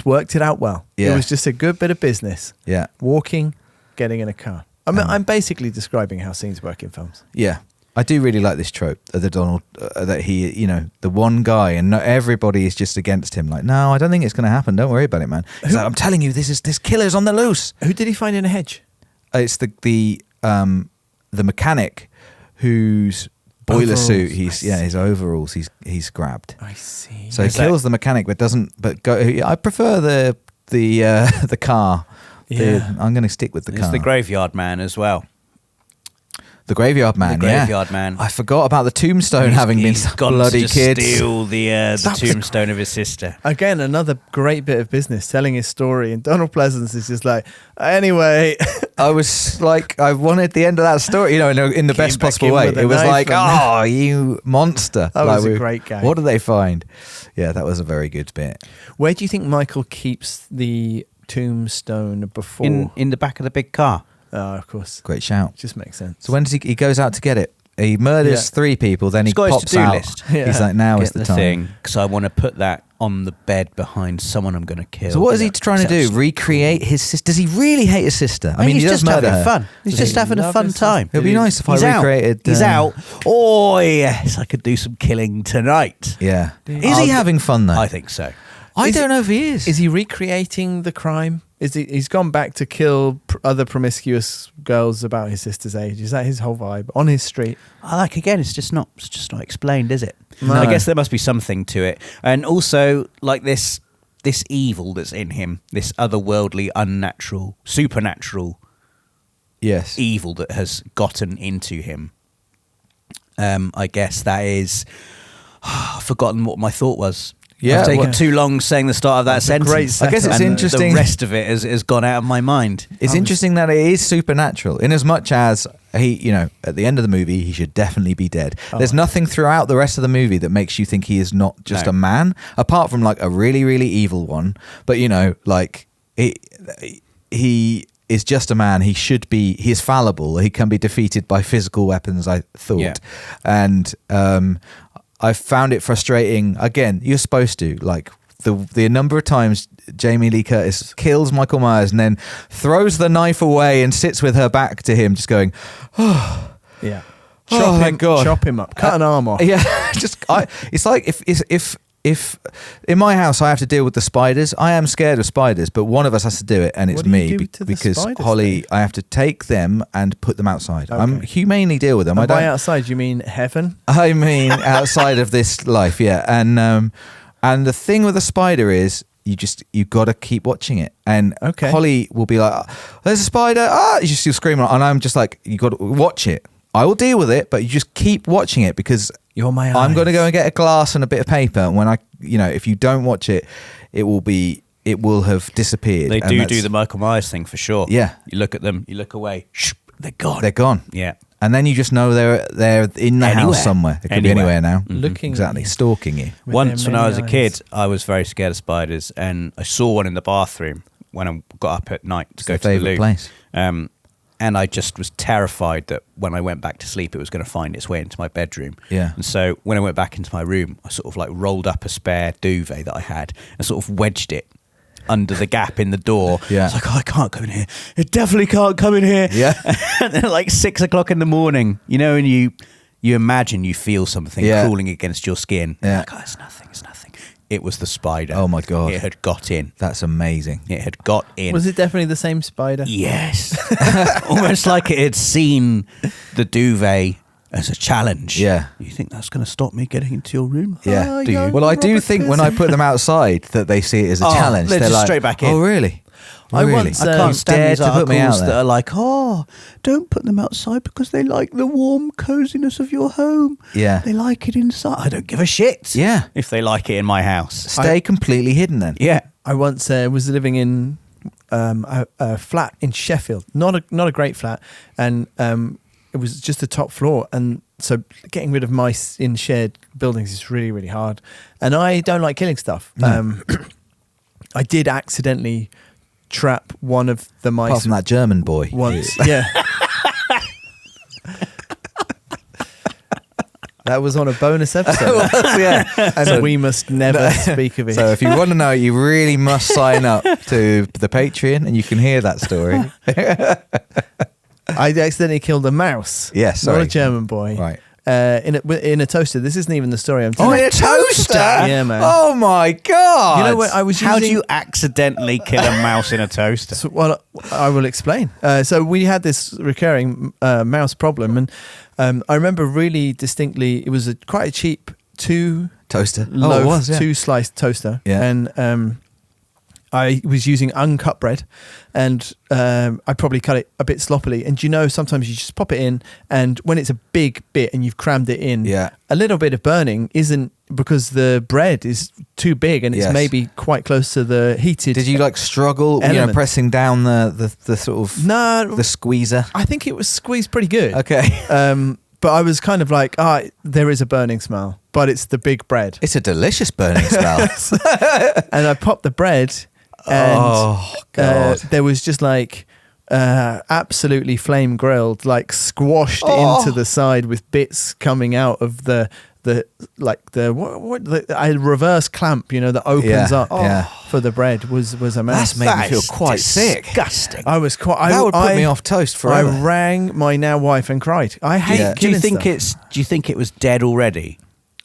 worked it out well. Yeah. It was just a good bit of business. Yeah. Walking, getting in a car. I mean, I'm basically describing how scenes work in films. Yeah. I do really like this trope of the Donald, that he, the one guy and not everybody is just against him. Like, no, I don't think it's going to happen. Don't worry about it, man. He's like, I'm telling you, this killer's on the loose. Who did he find in a hedge? It's the mechanic whose boiler Overalls. suit. I His overalls. He's grabbed. I see. So he Is that- kills the mechanic, but doesn't. But I prefer the car. Yeah. I'm going to stick with the It's car. the graveyard man as well. The graveyard man. The yeah. graveyard man. I forgot about the tombstone having been He's gone bloody to just kids. steal the That was a- tombstone of his sister. Again, another great bit of business, telling his story. And Donald Pleasance is just like, anyway, I was like, I wanted the end of that story, in the Came best back possible in way. with a It was knife like, and- oh, you monster. That Like, was a great gag. What did they find? Yeah, that was a very good bit. where do you think Michael keeps the tombstone before? In the back of the big car. Oh, of course. Great shout. Just makes sense. So when does he goes out to get it? He murders Yeah. 3 people, then he He's got his pops to-do out. list. Yeah. He's like, now is Get the the time. thing, because I want to put that on the bed behind someone I'm going to kill. So what is he trying to do? Sounds- Recreate his sister? Does he really hate his sister? I mean, he's he does just murder having her. fun. He's Does just he having a love fun his time. It'd be nice if I He's out. recreated. He's out. Oh yes, I could do some killing tonight. Yeah. Is I'll he do- having fun though? I think so. I Is don't know if he is. Is he recreating the crime? He's gone back to kill other promiscuous girls about his sister's age? Is that his whole vibe on his street? Again, it's just not explained, is it? No. I guess there must be something to it, and also like this evil that's in him, this otherworldly, unnatural, supernatural Yes. evil that has gotten into him. I guess that is. I've forgotten what my thought was. Yeah, I've taken well- too long saying the start of that That's a great sentence. I guess it's And interesting- The rest of it has gone out of my mind. It's interesting that it is supernatural, in as much as he, you know, at the end of the movie, he should definitely be dead. There's nothing throughout the rest of the movie that makes you think he is not just No. a man, apart from like a really, really evil one. But you know, like he is just a man. He is fallible. He can be defeated by physical weapons, I thought. Yeah. And I found it frustrating. Again, you're supposed to, like, the number of times Jamie Lee Curtis kills Michael Myers and then throws the knife away and sits with her back to him, just going, Yeah. Oh my God. Chop him up. Cut an arm off. yeah. It's like if in my house I have to deal with the spiders, I am scared of spiders, but one of us has to do it, and it's What do you me do to the because spiders, Holly, Dave? I have to take them and put them outside. I'm Okay. humanely deal with them. And I by don't. outside, you mean heaven? I mean, outside of this life, yeah. And the thing with the spider is, you got to keep watching it. And Okay. Holly will be like, "There's a spider!" You just still screaming, and I'm just like, "You got to watch it. I will deal with it, but you just keep watching it because You're my I'm going to eyes. go and get a glass and a bit of paper. And when if you don't watch it, it will have disappeared." They And do that's- the Michael Myers thing for sure. Yeah. You look at them, you look away, they're gone. They're gone. Yeah. And then you just know they're in the Anywhere. house somewhere. It could be Anywhere. anywhere now. Looking at Exactly, you. stalking you. With Once their when I was a many kid, eyes. I was very scared of spiders, and I saw one in the bathroom when I got up at night to go their to the favourite loo. place. And I just was terrified that when I went back to sleep, it was going to find its way into my bedroom. Yeah. And so when I went back into my room, I sort of like rolled up a spare duvet that I had and sort of wedged it under the gap in the door. Yeah. It's like, oh, I can't come in here. It definitely can't come in here. Yeah. And then at like 6 o'clock in the morning, you know, and you imagine you feel something Yeah. crawling against your skin. Yeah. You're like, oh, it's nothing. It was the spider. Oh my God. It had got in. That's amazing. It had got in. Was it definitely the same spider? Yes. Almost like it had seen the duvet as a challenge. Yeah. You think that's going to stop me getting into your room? Yeah. Oh, Do you? young Well, I do Robert think when I put them outside that they see it as a Oh, challenge. they're just like, straight back in. Oh, really? I Really? once, I You can't stand dared these to put me out articles there. that are like, oh, don't put them outside because they like the warm coziness of your home. Yeah. They like it inside. I don't give a shit. Yeah. If they like it in my house. Stay completely hidden then. Yeah. I once was living in a flat in Sheffield, not a great flat, and it was just the top floor, and so getting rid of mice in shared buildings is really, really hard. And I don't like killing stuff. No. I did accidentally trap one of the mice Apart from that German boy. once. Yeah. That was on a bonus episode. yeah. And we must never speak of it. So if you want to know, you really must sign up to the Patreon and you can hear that story. I accidentally killed a mouse. Yes, Not sorry. a German boy. Right. In a toaster. This isn't even the story I'm Oh, telling. in a toaster? Yeah, man. Oh my God. You know what? I was How do using- you accidentally kill a mouse in a toaster? So, well, I will explain. So we had this recurring mouse problem, and I remember really distinctly. It was quite a cheap Toaster. loaf, it was, yeah. 2 sliced toaster, Yeah. and I was using uncut bread, and I probably cut it a bit sloppily. And you know, sometimes you just pop it in, and when it's a big bit and you've crammed it in, Yeah. a little bit of burning isn't because the bread is too big and it's Yes. maybe quite close to the heated. Did you like struggle, Element. pressing down the sort of No, the squeezer? I think it was squeezed pretty good. Okay. But I was kind of like, there is a burning smell, but it's the big bread. It's a delicious burning smell. And I popped the bread, and Oh, God. there was just like absolutely flame grilled, like squashed Oh. into the side with bits coming out of the reverse clamp, you know, that opens Yeah, up yeah. for the bread was a mess. That's made me feel quite sick. Disgusting. I was quite. That would put me off toast forever. I rang my now wife and cried. I hate. Yeah. Do you killing think stuff. Do you think it was dead already,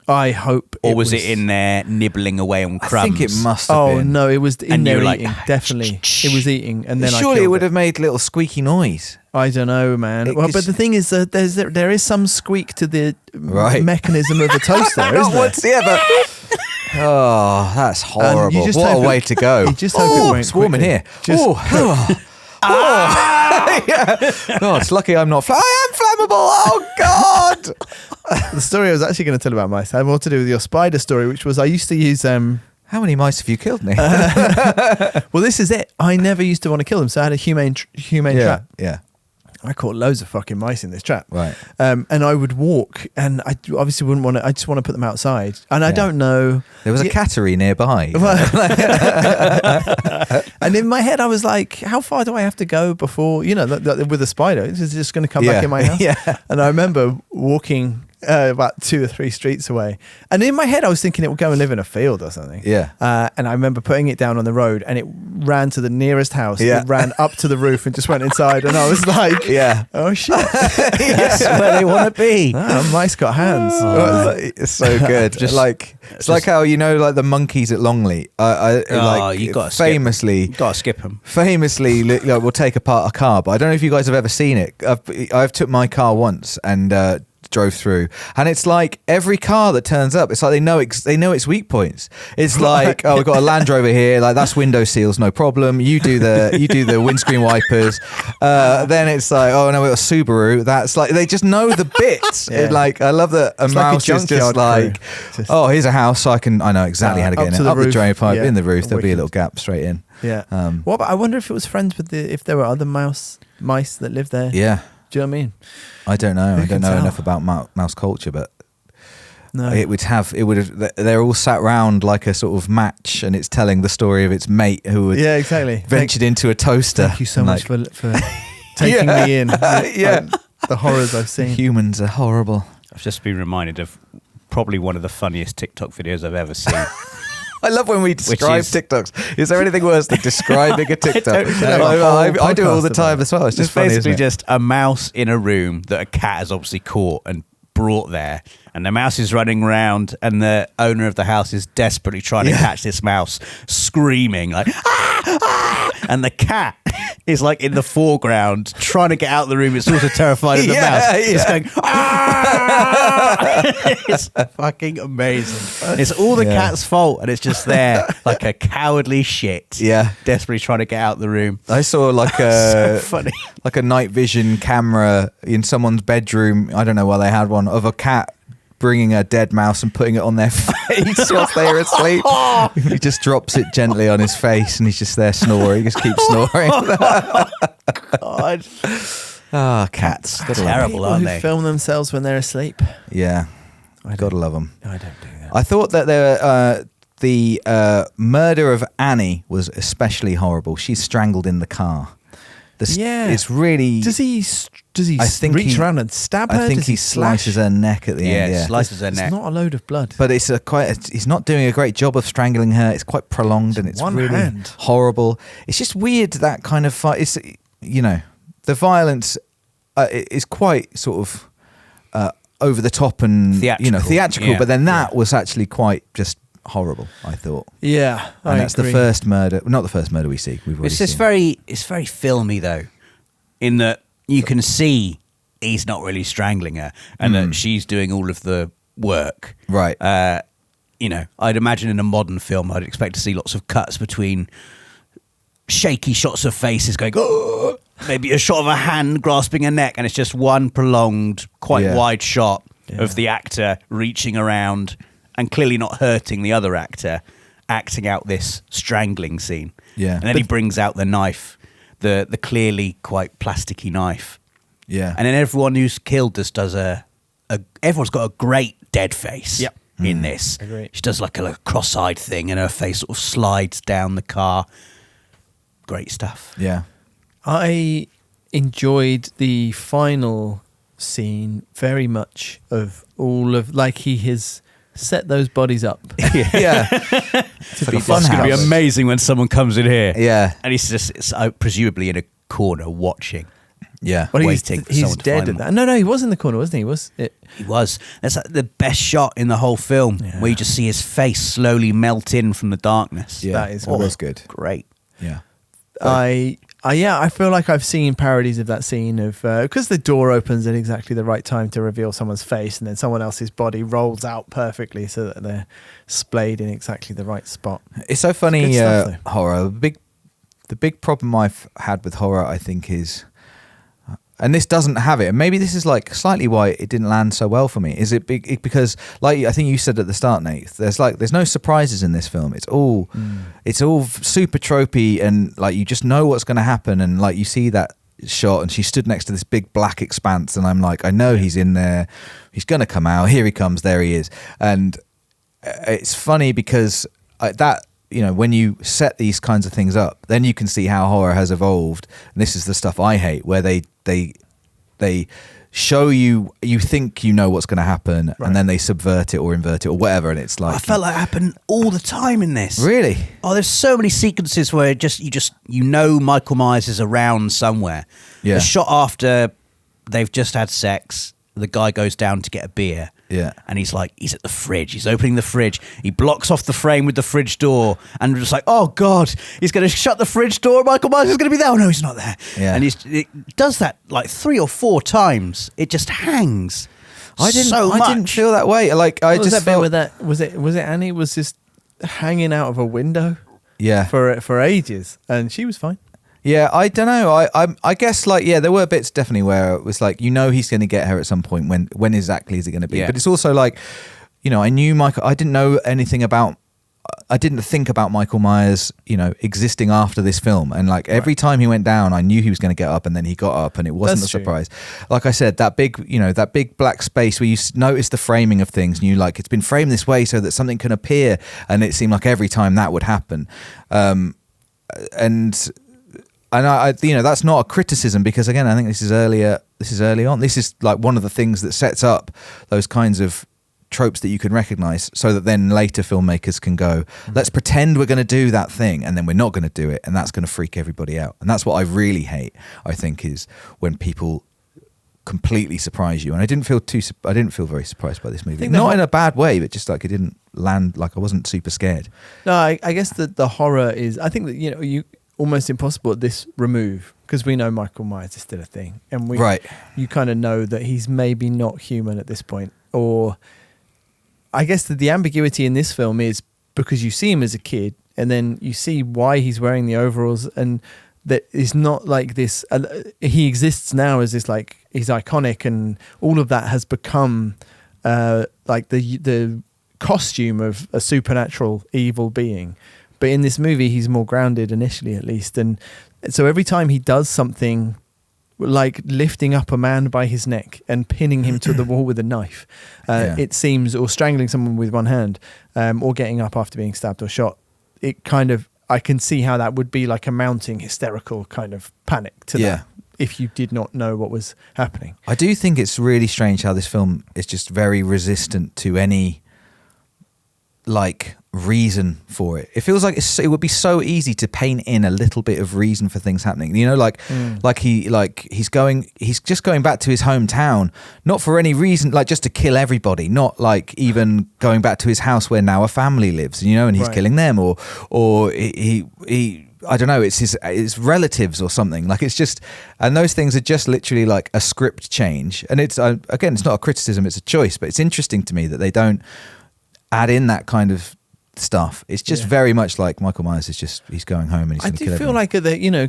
I hope. or was it in there nibbling away on I crumbs? think it must have Oh been. no, it was in And you there were like, eating. Definitely, it was eating, and then Surely I it would killed have made little squeaky noise. I don't know, man. It Well, is- but the thing is that there is some squeak to the Right. mechanism of a toaster, isn't Not there? whatsoever. Oh, that's horrible. you just What a hope way it- to go. you just hope it Oh, went it's warm in quickly. here. Just- Oh. Yeah. Oh, it's lucky I'm not. I am flammable. Oh God. The story I was actually going to tell about mice had more to do with your spider story, which was I used to use. How many mice have you killed, Nick? Well, this is it. I never used to want to kill them, so I had a humane trap. Yeah. I caught loads of fucking mice in this trap. Right. And I would walk, and I obviously wouldn't want to. I just want to put them outside, and I don't know. There was a cattery nearby. And in my head, I was like, "How far do I have to go before with a spider? It's just going to come back in my house." Yeah. And I remember walking about 2 or 3 streets away, and in my head, I was thinking it would go and live in a field or something. Yeah. And I remember putting it down on the road, and it ran to the nearest house. Yeah. It ran up to the roof and just went inside, and I was like, Yeah. "Oh shit!" That's where they want to be. Mice got hands. It's so good. It's like how like the monkeys at Longley. You got famously. You got to skip them. Famously, will take apart a car. But I don't know if you guys have ever seen it. I've took my car once and drove through, and it's like every car that turns up, it's like they know its weak points. It's like, oh, we've got a Land Rover here, like that's window seals, no problem. You do the windscreen wipers. Then it's like, oh no, we've got a Subaru. That's like they just know the bits. Yeah. Like I love that a mouse is just like, oh, here's a house, so I know exactly how to get in it. Up the drain pipe, in the roof. There'll be a little gap straight in. Yeah. What about, I wonder if it was friends with if there were other mice that lived there. Yeah. Do you know what I mean? I don't know. I don't know tell? enough about mouse culture, but No. it would have. They're all sat round like a sort of match, and it's telling the story of its mate who had exactly. ventured into a toaster. Thank you so much for taking me in. Yeah. The horrors I've seen. Humans are horrible. I've just been reminded of probably one of the funniest TikTok videos I've ever seen. I love when we describe TikToks. Is there anything worse than describing a TikTok? I do it all the time as well. It's just funny, basically isn't it? just a mouse in a room that a cat has obviously caught and brought there, and the mouse is running around, and the owner of the house is desperately trying to catch this mouse, screaming like ah, ah! And the cat is like in the foreground trying to get out of the room. It's also terrified of the mouse. It's going ah! It's fucking amazing. It's all the cat's fault, and it's just there like a cowardly shit. Yeah, desperately trying to get out of the room. I saw like a so funny, like a night vision camera in someone's bedroom. I don't know why they had one, of a cat bringing a dead mouse and putting it on their face whilst they are asleep. He just drops it gently on his face, and he's just there snoring. He just keeps snoring. God. Ah, cats. Gotta love 'em. Terrible, People aren't who they? film themselves when they're asleep. Yeah, gotta love them. I don't do that. I thought that the murder of Annie was especially horrible. She's strangled in the car. It's really. Does he I think reach he- around and stab her? I think Does he slash? slices her neck at the end. Yeah, slices her It's neck. not a load of blood. but it's he's not doing a great job of strangling her. It's quite prolonged, and it's one really hand. horrible. It's just weird, that kind of fight. It's the violence is quite sort of over the top and theatrical. Yeah. But then that was actually quite just horrible, I thought. Yeah, And that's the first murder, not the first murder we see. We've already It's just seen. it's very filmy though, in that you can see he's not really strangling her, and that she's doing all of the work. Right. I'd imagine in a modern film, I'd expect to see lots of cuts between shaky shots of faces going, oh, maybe a shot of a hand grasping a neck, and it's just one prolonged, quite wide shot of the actor reaching around and clearly not hurting the other actor, acting out this strangling scene. Yeah. And then he brings out the knife, the clearly quite plasticky knife. Yeah. And then everyone who's killed just does everyone's got a great dead face in this. Agree. She does like a cross-eyed thing, and her face sort of slides down the car. Great stuff. Yeah. I enjoyed the final scene very much, of all of, like, he has set those bodies up. Yeah. to like a It's fun going to be house. amazing when someone comes in here. Yeah. And he's just presumably in a corner watching. Yeah. Well, waiting for he's someone to dead find at them. that. No, he was in the corner, wasn't he? He was. That's like the best shot in the whole film, where you just see his face slowly melt in from the darkness. Yeah. That is That was good. Great. Yeah. I feel like I've seen parodies of that scene of because the door opens at exactly the right time to reveal someone's face, and then someone else's body rolls out perfectly so that they're splayed in exactly the right spot. It's so funny, It's good stuff, horror. The big problem I've had with horror, I think, is and this doesn't have it, and maybe this is like slightly why it didn't land so well for me. Is it because, like I think you said at the start, Nate, there's no surprises in this film. It's all super tropey, and like you just know what's going to happen, and like you see that shot, and she stood next to this big black expanse, and I'm like, I know he's in there, he's going to come out. Here he comes, there he is, and it's funny because that. You know, when you set these kinds of things up, then you can see how horror has evolved. And this is the stuff I hate, where they show you think you know what's going to happen, right, and then they subvert it or invert it or whatever, and it's like, I felt like it happened all the time in this. Really? Oh, there's so many sequences where you know Michael Myers is around somewhere. Yeah. The shot after they've just had sex, the guy goes down to get a beer. Yeah. And he's at the fridge. He's opening the fridge. He blocks off the frame with the fridge door, and we're just like, oh God, he's going to shut the fridge door. Michael Myers is going to be there. Oh no, he's not there. Yeah. And it does that like 3 or 4 times. It just hangs. I didn't feel that way. Like I what just was that felt, bit with that? Was it Annie was just hanging out of a window? Yeah. For ages, and she was fine. Yeah, I don't know. I guess like, yeah, there were bits definitely where it was like, you know, he's going to get her at some point. When exactly is it going to be? Yeah. But it's also like, you know, I knew Michael. I didn't know anything about. I didn't think about Michael Myers, you know, existing after this film. And like every time he went down, I knew he was going to get up, and then he got up, and it wasn't That's a surprise. Like I said, that big black space where you notice the framing of things, and you like, it's been framed this way so that something can appear, and it seemed like every time that would happen. And I, you know, that's not a criticism, because again, I think this is early on. This is like one of the things that sets up those kinds of tropes that you can recognize, so that then later filmmakers can go, let's pretend we're going to do that thing, and then we're not going to do it, and that's going to freak everybody out. And that's what I really hate, I think, is when people completely surprise you. And I didn't feel very surprised by this movie. Not in a bad way, but just like it didn't land, like I wasn't super scared. No, I guess that the horror is, I think that, you know, almost impossible at this remove, because we know Michael Myers is still a thing, and you kind of know that he's maybe not human at this point. Or I guess that the ambiguity in this film is because you see him as a kid, and then you see why he's wearing the overalls, and that is not like this. He exists now as this, like, he's iconic, and all of that has become like the costume of a supernatural evil being. But in this movie, he's more grounded initially, at least. And so every time he does something like lifting up a man by his neck and pinning him to the wall with a knife, it seems, or strangling someone with one hand, or getting up after being stabbed or shot, it kind of, I can see how that would be like a mounting hysterical kind of panic to that, if you did not know what was happening. I do think it's really strange how this film is just very resistant to any like reason for it. It feels like it would be so easy to paint in a little bit of reason for things happening. You know, he's just going back to his hometown, not for any reason, like just to kill everybody, not like even going back to his house where now a family lives, you know, and he's killing them, or he I don't know, it's his relatives or something. Like it's just, and those things are just literally like a script change. And it's again, it's not a criticism, it's a choice, but it's interesting to me that they don't add in that kind of stuff. It's just very much like Michael Myers is just, he's going home and he's going to kill everyone. I do feel like, you know,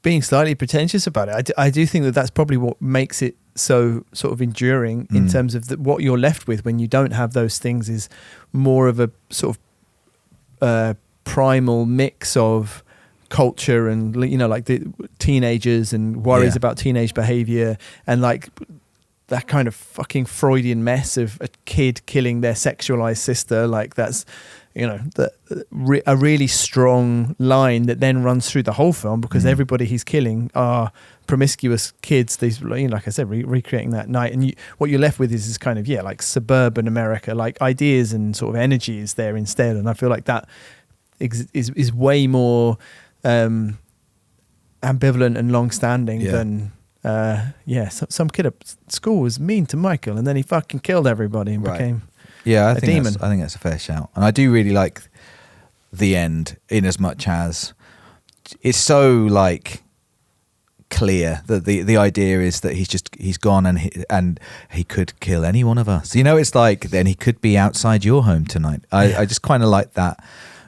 being slightly pretentious about it, I do think that that's probably what makes it so sort of enduring in terms of what you're left with when you don't have those things is more of a sort of primal mix of culture and, you know, like the teenagers and worries about teenage behavior, and like that kind of fucking Freudian mess of a kid killing their sexualized sister. Like that's, you know, a really strong line that then runs through the whole film, because everybody he's killing are promiscuous kids. These, you know, like I said, recreating that night, and what you're left with is this kind of like suburban America, like ideas and sort of energy is there instead. And I feel like that is way more ambivalent and long-standing than some kid at school was mean to Michael, and then he fucking killed everybody and became I a think demon. I think that's a fair shout, and I do really like the end, in as much as it's so like clear that the idea is that he's gone, and he could kill any one of us. You know, it's like then he could be outside your home tonight. I just kind of like that.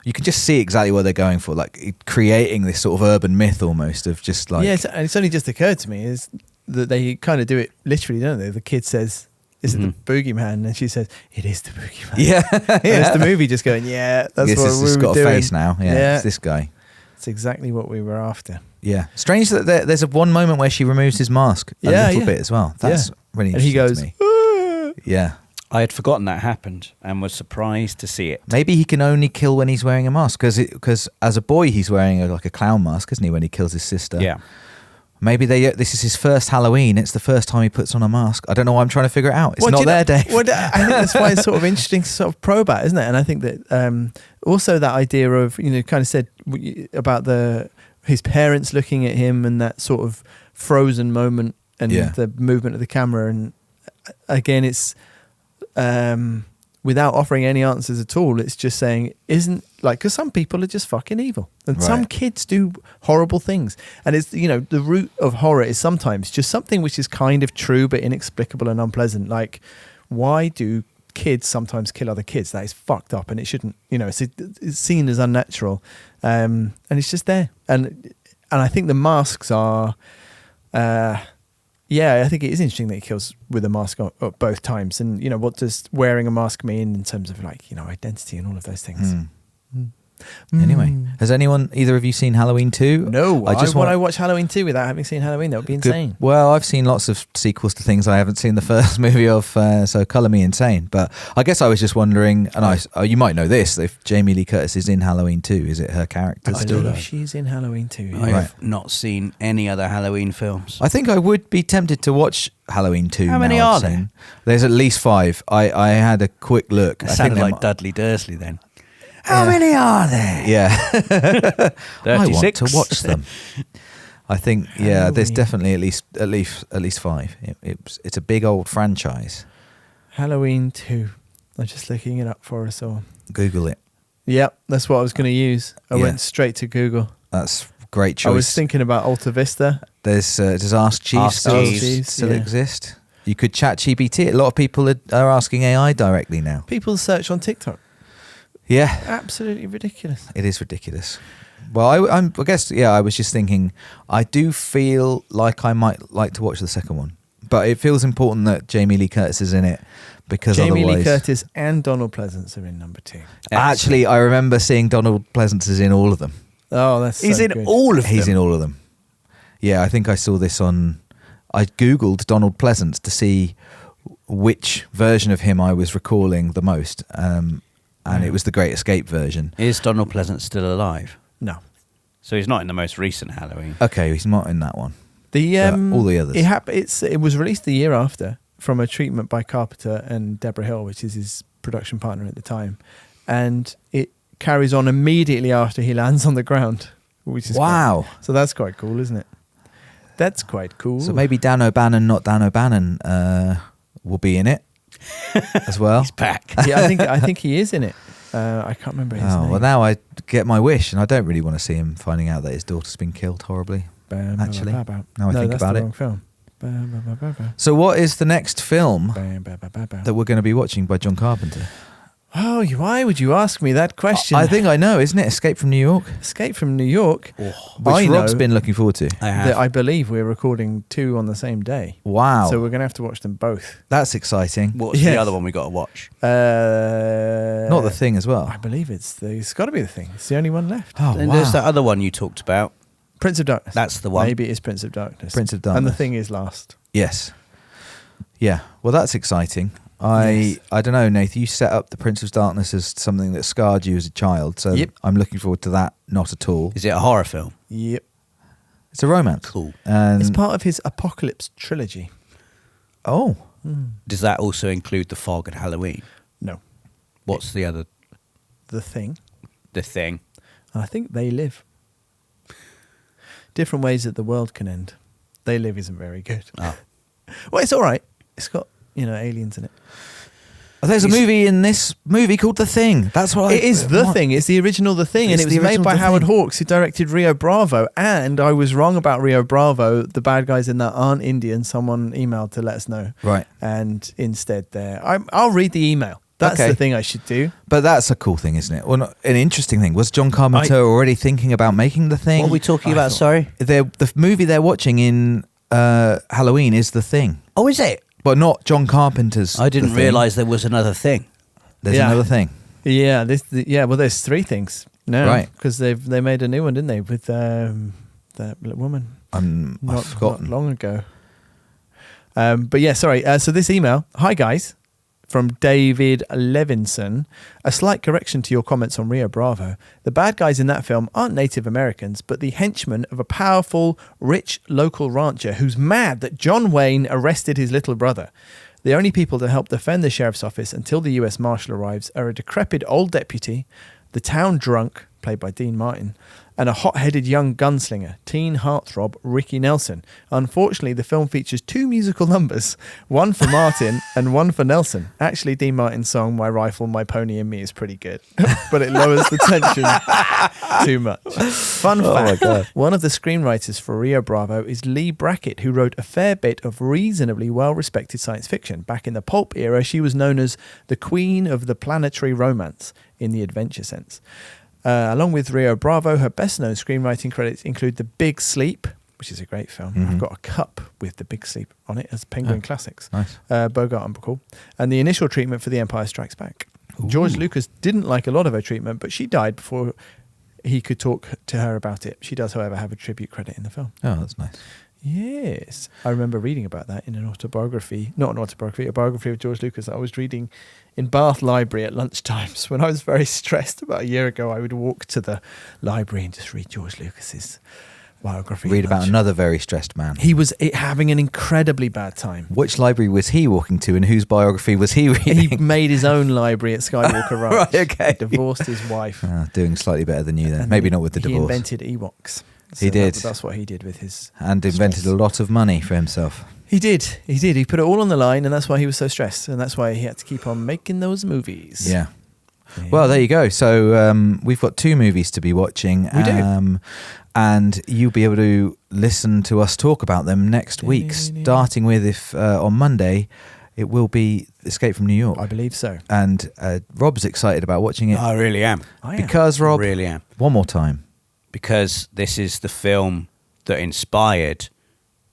You can just see exactly what they're going for, like creating this sort of urban myth almost of just like... Yeah, it's only just occurred to me is that they kind of do it literally, don't they? The kid says, "Is it the boogeyman?" And she says, "It is the boogeyman." Yeah, And it's the movie just going, "Yeah, that's this what has we just were got doing." a face now. Yeah, it's this guy. It's exactly what we were after. Yeah, strange that there's a one moment where she removes his mask a little bit as well. That's really interesting and he goes, to me. "Ah." Yeah, I had forgotten that happened and was surprised to see it. maybe he can only kill when he's wearing a mask because as a boy he's wearing like a clown mask, isn't he? When he kills his sister. Yeah. Maybe this is his first Halloween. It's the first time he puts on a mask. I don't know why I'm trying to figure it out. It's not there, Dave. Well, I think that's why it's sort of interesting to sort of probe at, isn't it? And I think that also that idea of, kind of said about his parents looking at him and that sort of frozen moment and the movement of the camera. And again, it's without offering any answers at all. It's just saying, because some people are just fucking evil and some kids do horrible things. And it's, the root of horror is sometimes just something which is kind of true but inexplicable and unpleasant. Like, why do kids sometimes kill other kids? That is fucked up and it shouldn't, it's seen as unnatural. And it's just there. And I think the masks are, I think it is interesting that he kills with a mask on both times. And, what does wearing a mask mean in terms of identity and all of those things? Anyway, has either of you seen Halloween 2? No, I watch Halloween 2 without having seen Halloween. That would be insane. Well, I've seen lots of sequels to things I haven't seen the first movie of, so colour me insane. But I guess I was just wondering, and you might know this, if Jamie Lee Curtis is in Halloween 2, is it her character still? I don't know if she's in Halloween 2. I have not seen any other Halloween films. I think I would be tempted to watch Halloween 2. How many are there? There's at least 5. I had a quick look. That sounded like Dudley Dursley then. How many are there? Yeah. 36. I want to watch them. I think, there's definitely at least 5. It's a big old franchise. Halloween 2. I'm just looking it up for us all. Google it. Yep, that's what I was going to use. I went straight to Google. That's a great choice. I was thinking about Alta Vista. Does Ask Jeeves still exist? You could chat GPT. A lot of people are asking AI directly now. People search on TikTok. Yeah. Absolutely ridiculous. It is ridiculous. Well, I guess, I was just thinking, I do feel like I might like to watch the second one. But it feels important that Jamie Lee Curtis is in it because Jamie otherwise... Lee Curtis and Donald Pleasance are in number 2. Actually, I remember seeing Donald Pleasance is in all of them. Oh, He's in good. all of them? He's in all of them. Yeah, I think I saw this on... I Googled Donald Pleasance to see which version of him I was recalling the most. And it was the Great Escape version. Is Donald Pleasance still alive? No. So he's not in the most recent Halloween. Okay, he's not in that one. All the others. It was released the year after from a treatment by Carpenter and Deborah Hill, which is his production partner at the time. And it carries on immediately after he lands on the ground, which is wow. So that's quite cool, isn't it? That's quite cool. So maybe Dan O'Bannon, not Dan O'Bannon, will be in it as well. He's back. Yeah, I think he is in it. I can't remember his name. Well, now I get my wish, and I don't really want to see him finding out that his daughter's been killed horribly. Actually, now I think about it. Wrong film. So, what is the next film that we're going to be watching by John Carpenter? Oh, why would you ask me that question? I think I know, isn't it? Escape from New York. Escape from New York. Which Rob's been looking forward to. I believe we're recording 2 on the same day. Wow. So we're going to have to watch them both. That's exciting. What's the other one we got to watch? Not The Thing as well. I believe it's got to be The Thing. It's the only one left. Oh, And wow. there's that other one you talked about. Prince of Darkness. That's the one. Maybe it's Prince of Darkness. Prince of Darkness. And The Thing is last. Yes. Yeah. Well, that's exciting. I don't know, Nath, you set up the Prince of Darkness as something that scarred you as a child, so I'm looking forward to that. Not at all. Is it a horror film? Yep. It's a romance. Cool. It's part of his Apocalypse trilogy. Oh. Does that also include The Fog and Halloween? No. What's the other? The Thing. The Thing. And I think They Live. Different ways that the world can end. They Live isn't very good. Oh. Well, it's all right. It's got, aliens in it. There's a movie in this movie called The Thing. That's what It is The Thing. It's the original The Thing. And it was made by Howard Hawks, who directed Rio Bravo. And I was wrong about Rio Bravo. The bad guys in that aren't Indian. Someone emailed to let us know. Right. And instead I'll read the email. That's the thing I should do. But that's a cool thing, isn't it? Well, an interesting thing. Was John Carpenter already thinking about making The Thing? What are we talking about? Sorry? The movie they're watching in Halloween is The Thing, Oh, is it? but not John Carpenter's. I didn't The Thing. realise there was another thing. There's Yeah. another thing. Yeah, well, there's 3 things. No, Right. because they made a new one, didn't they, with that woman? I've Not forgotten. long ago. But yeah, sorry. So this email, hi guys, from David Levinson. A slight correction to your comments on Rio Bravo. The bad guys in that film aren't Native Americans, but the henchmen of a powerful, rich local rancher who's mad that John Wayne arrested his little brother. The only people to help defend the sheriff's office until the US Marshal arrives are a decrepit old deputy, the town drunk, played by Dean Martin, and a hot-headed young gunslinger, teen heartthrob Ricky Nelson. Unfortunately, the film features 2 musical numbers, one for Martin and one for Nelson. Actually, Dean Martin's song, My Rifle, My Pony and Me, is pretty good, but it lowers the tension too much. Fun fact, one of the screenwriters for Rio Bravo is Lee Brackett, who wrote a fair bit of reasonably well-respected science fiction. Back in the pulp era, she was known as the Queen of the Planetary Romance in the adventure sense. Along with Rio Bravo, her best-known screenwriting credits include The Big Sleep, which is a great film. I've got a cup with The Big Sleep on it as Penguin Classics. Nice. Bogart and Bacall. And The Initial Treatment for The Empire Strikes Back. George Lucas didn't like a lot of her treatment, but she died before he could talk to her about it. She does, however, have a tribute credit in the film. Oh, that's nice. Yes. I remember reading about that in an autobiography, not an autobiography, a biography of George Lucas that I was reading in Bath Library at lunchtimes. When I was very stressed about a year ago, I would walk to the library and just read George Lucas's biography. Read about another very stressed man. He was having an incredibly bad time. Which library was he walking to, and whose biography was he reading? He made his own library at Skywalker Ranch. Right, okay. He divorced his wife. Doing slightly better than you then. And Maybe not with the he divorce. invented Ewoks. He did. That's what he did with his... And invented stress. a lot of money for himself. He did. He put it all on the line, and that's why he was so stressed. And that's why he had to keep on making those movies. Yeah. Well, there you go. So we've got 2 movies to be watching. We do. And you'll be able to listen to us talk about them next week, starting with, if on Monday, it will be Escape from New York. I believe so. And Rob's excited about watching it. I really am. Because, Rob, I really am. one more time. Because this is the film that inspired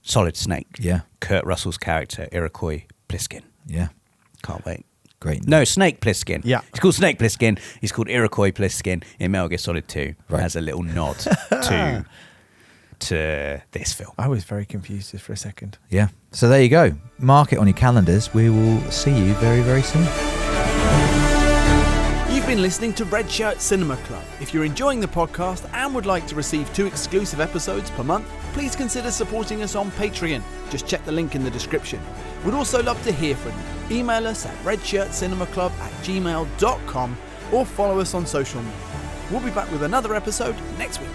Solid Snake. Yeah. Kurt Russell's character, Iroquois Pliskin. Yeah. Can't wait. Great. No, Snake Plissken. Yeah. He's called Snake Plissken. He's called Iroquois Pliskin in Metal Gear Solid 2. Right. As a little nod to this film. I was very confused just for a second. Yeah. So there you go. Mark it on your calendars. We will see you very, very soon. You've been listening to Redshirt Cinema Club. If you're enjoying the podcast and would like to receive 2 exclusive episodes per month, please consider supporting us on Patreon. Just check the link in the description. We'd also love to hear from you. Email us at redshirtcinemaclub@gmail.com or follow us on social media. We'll be back with another episode next week.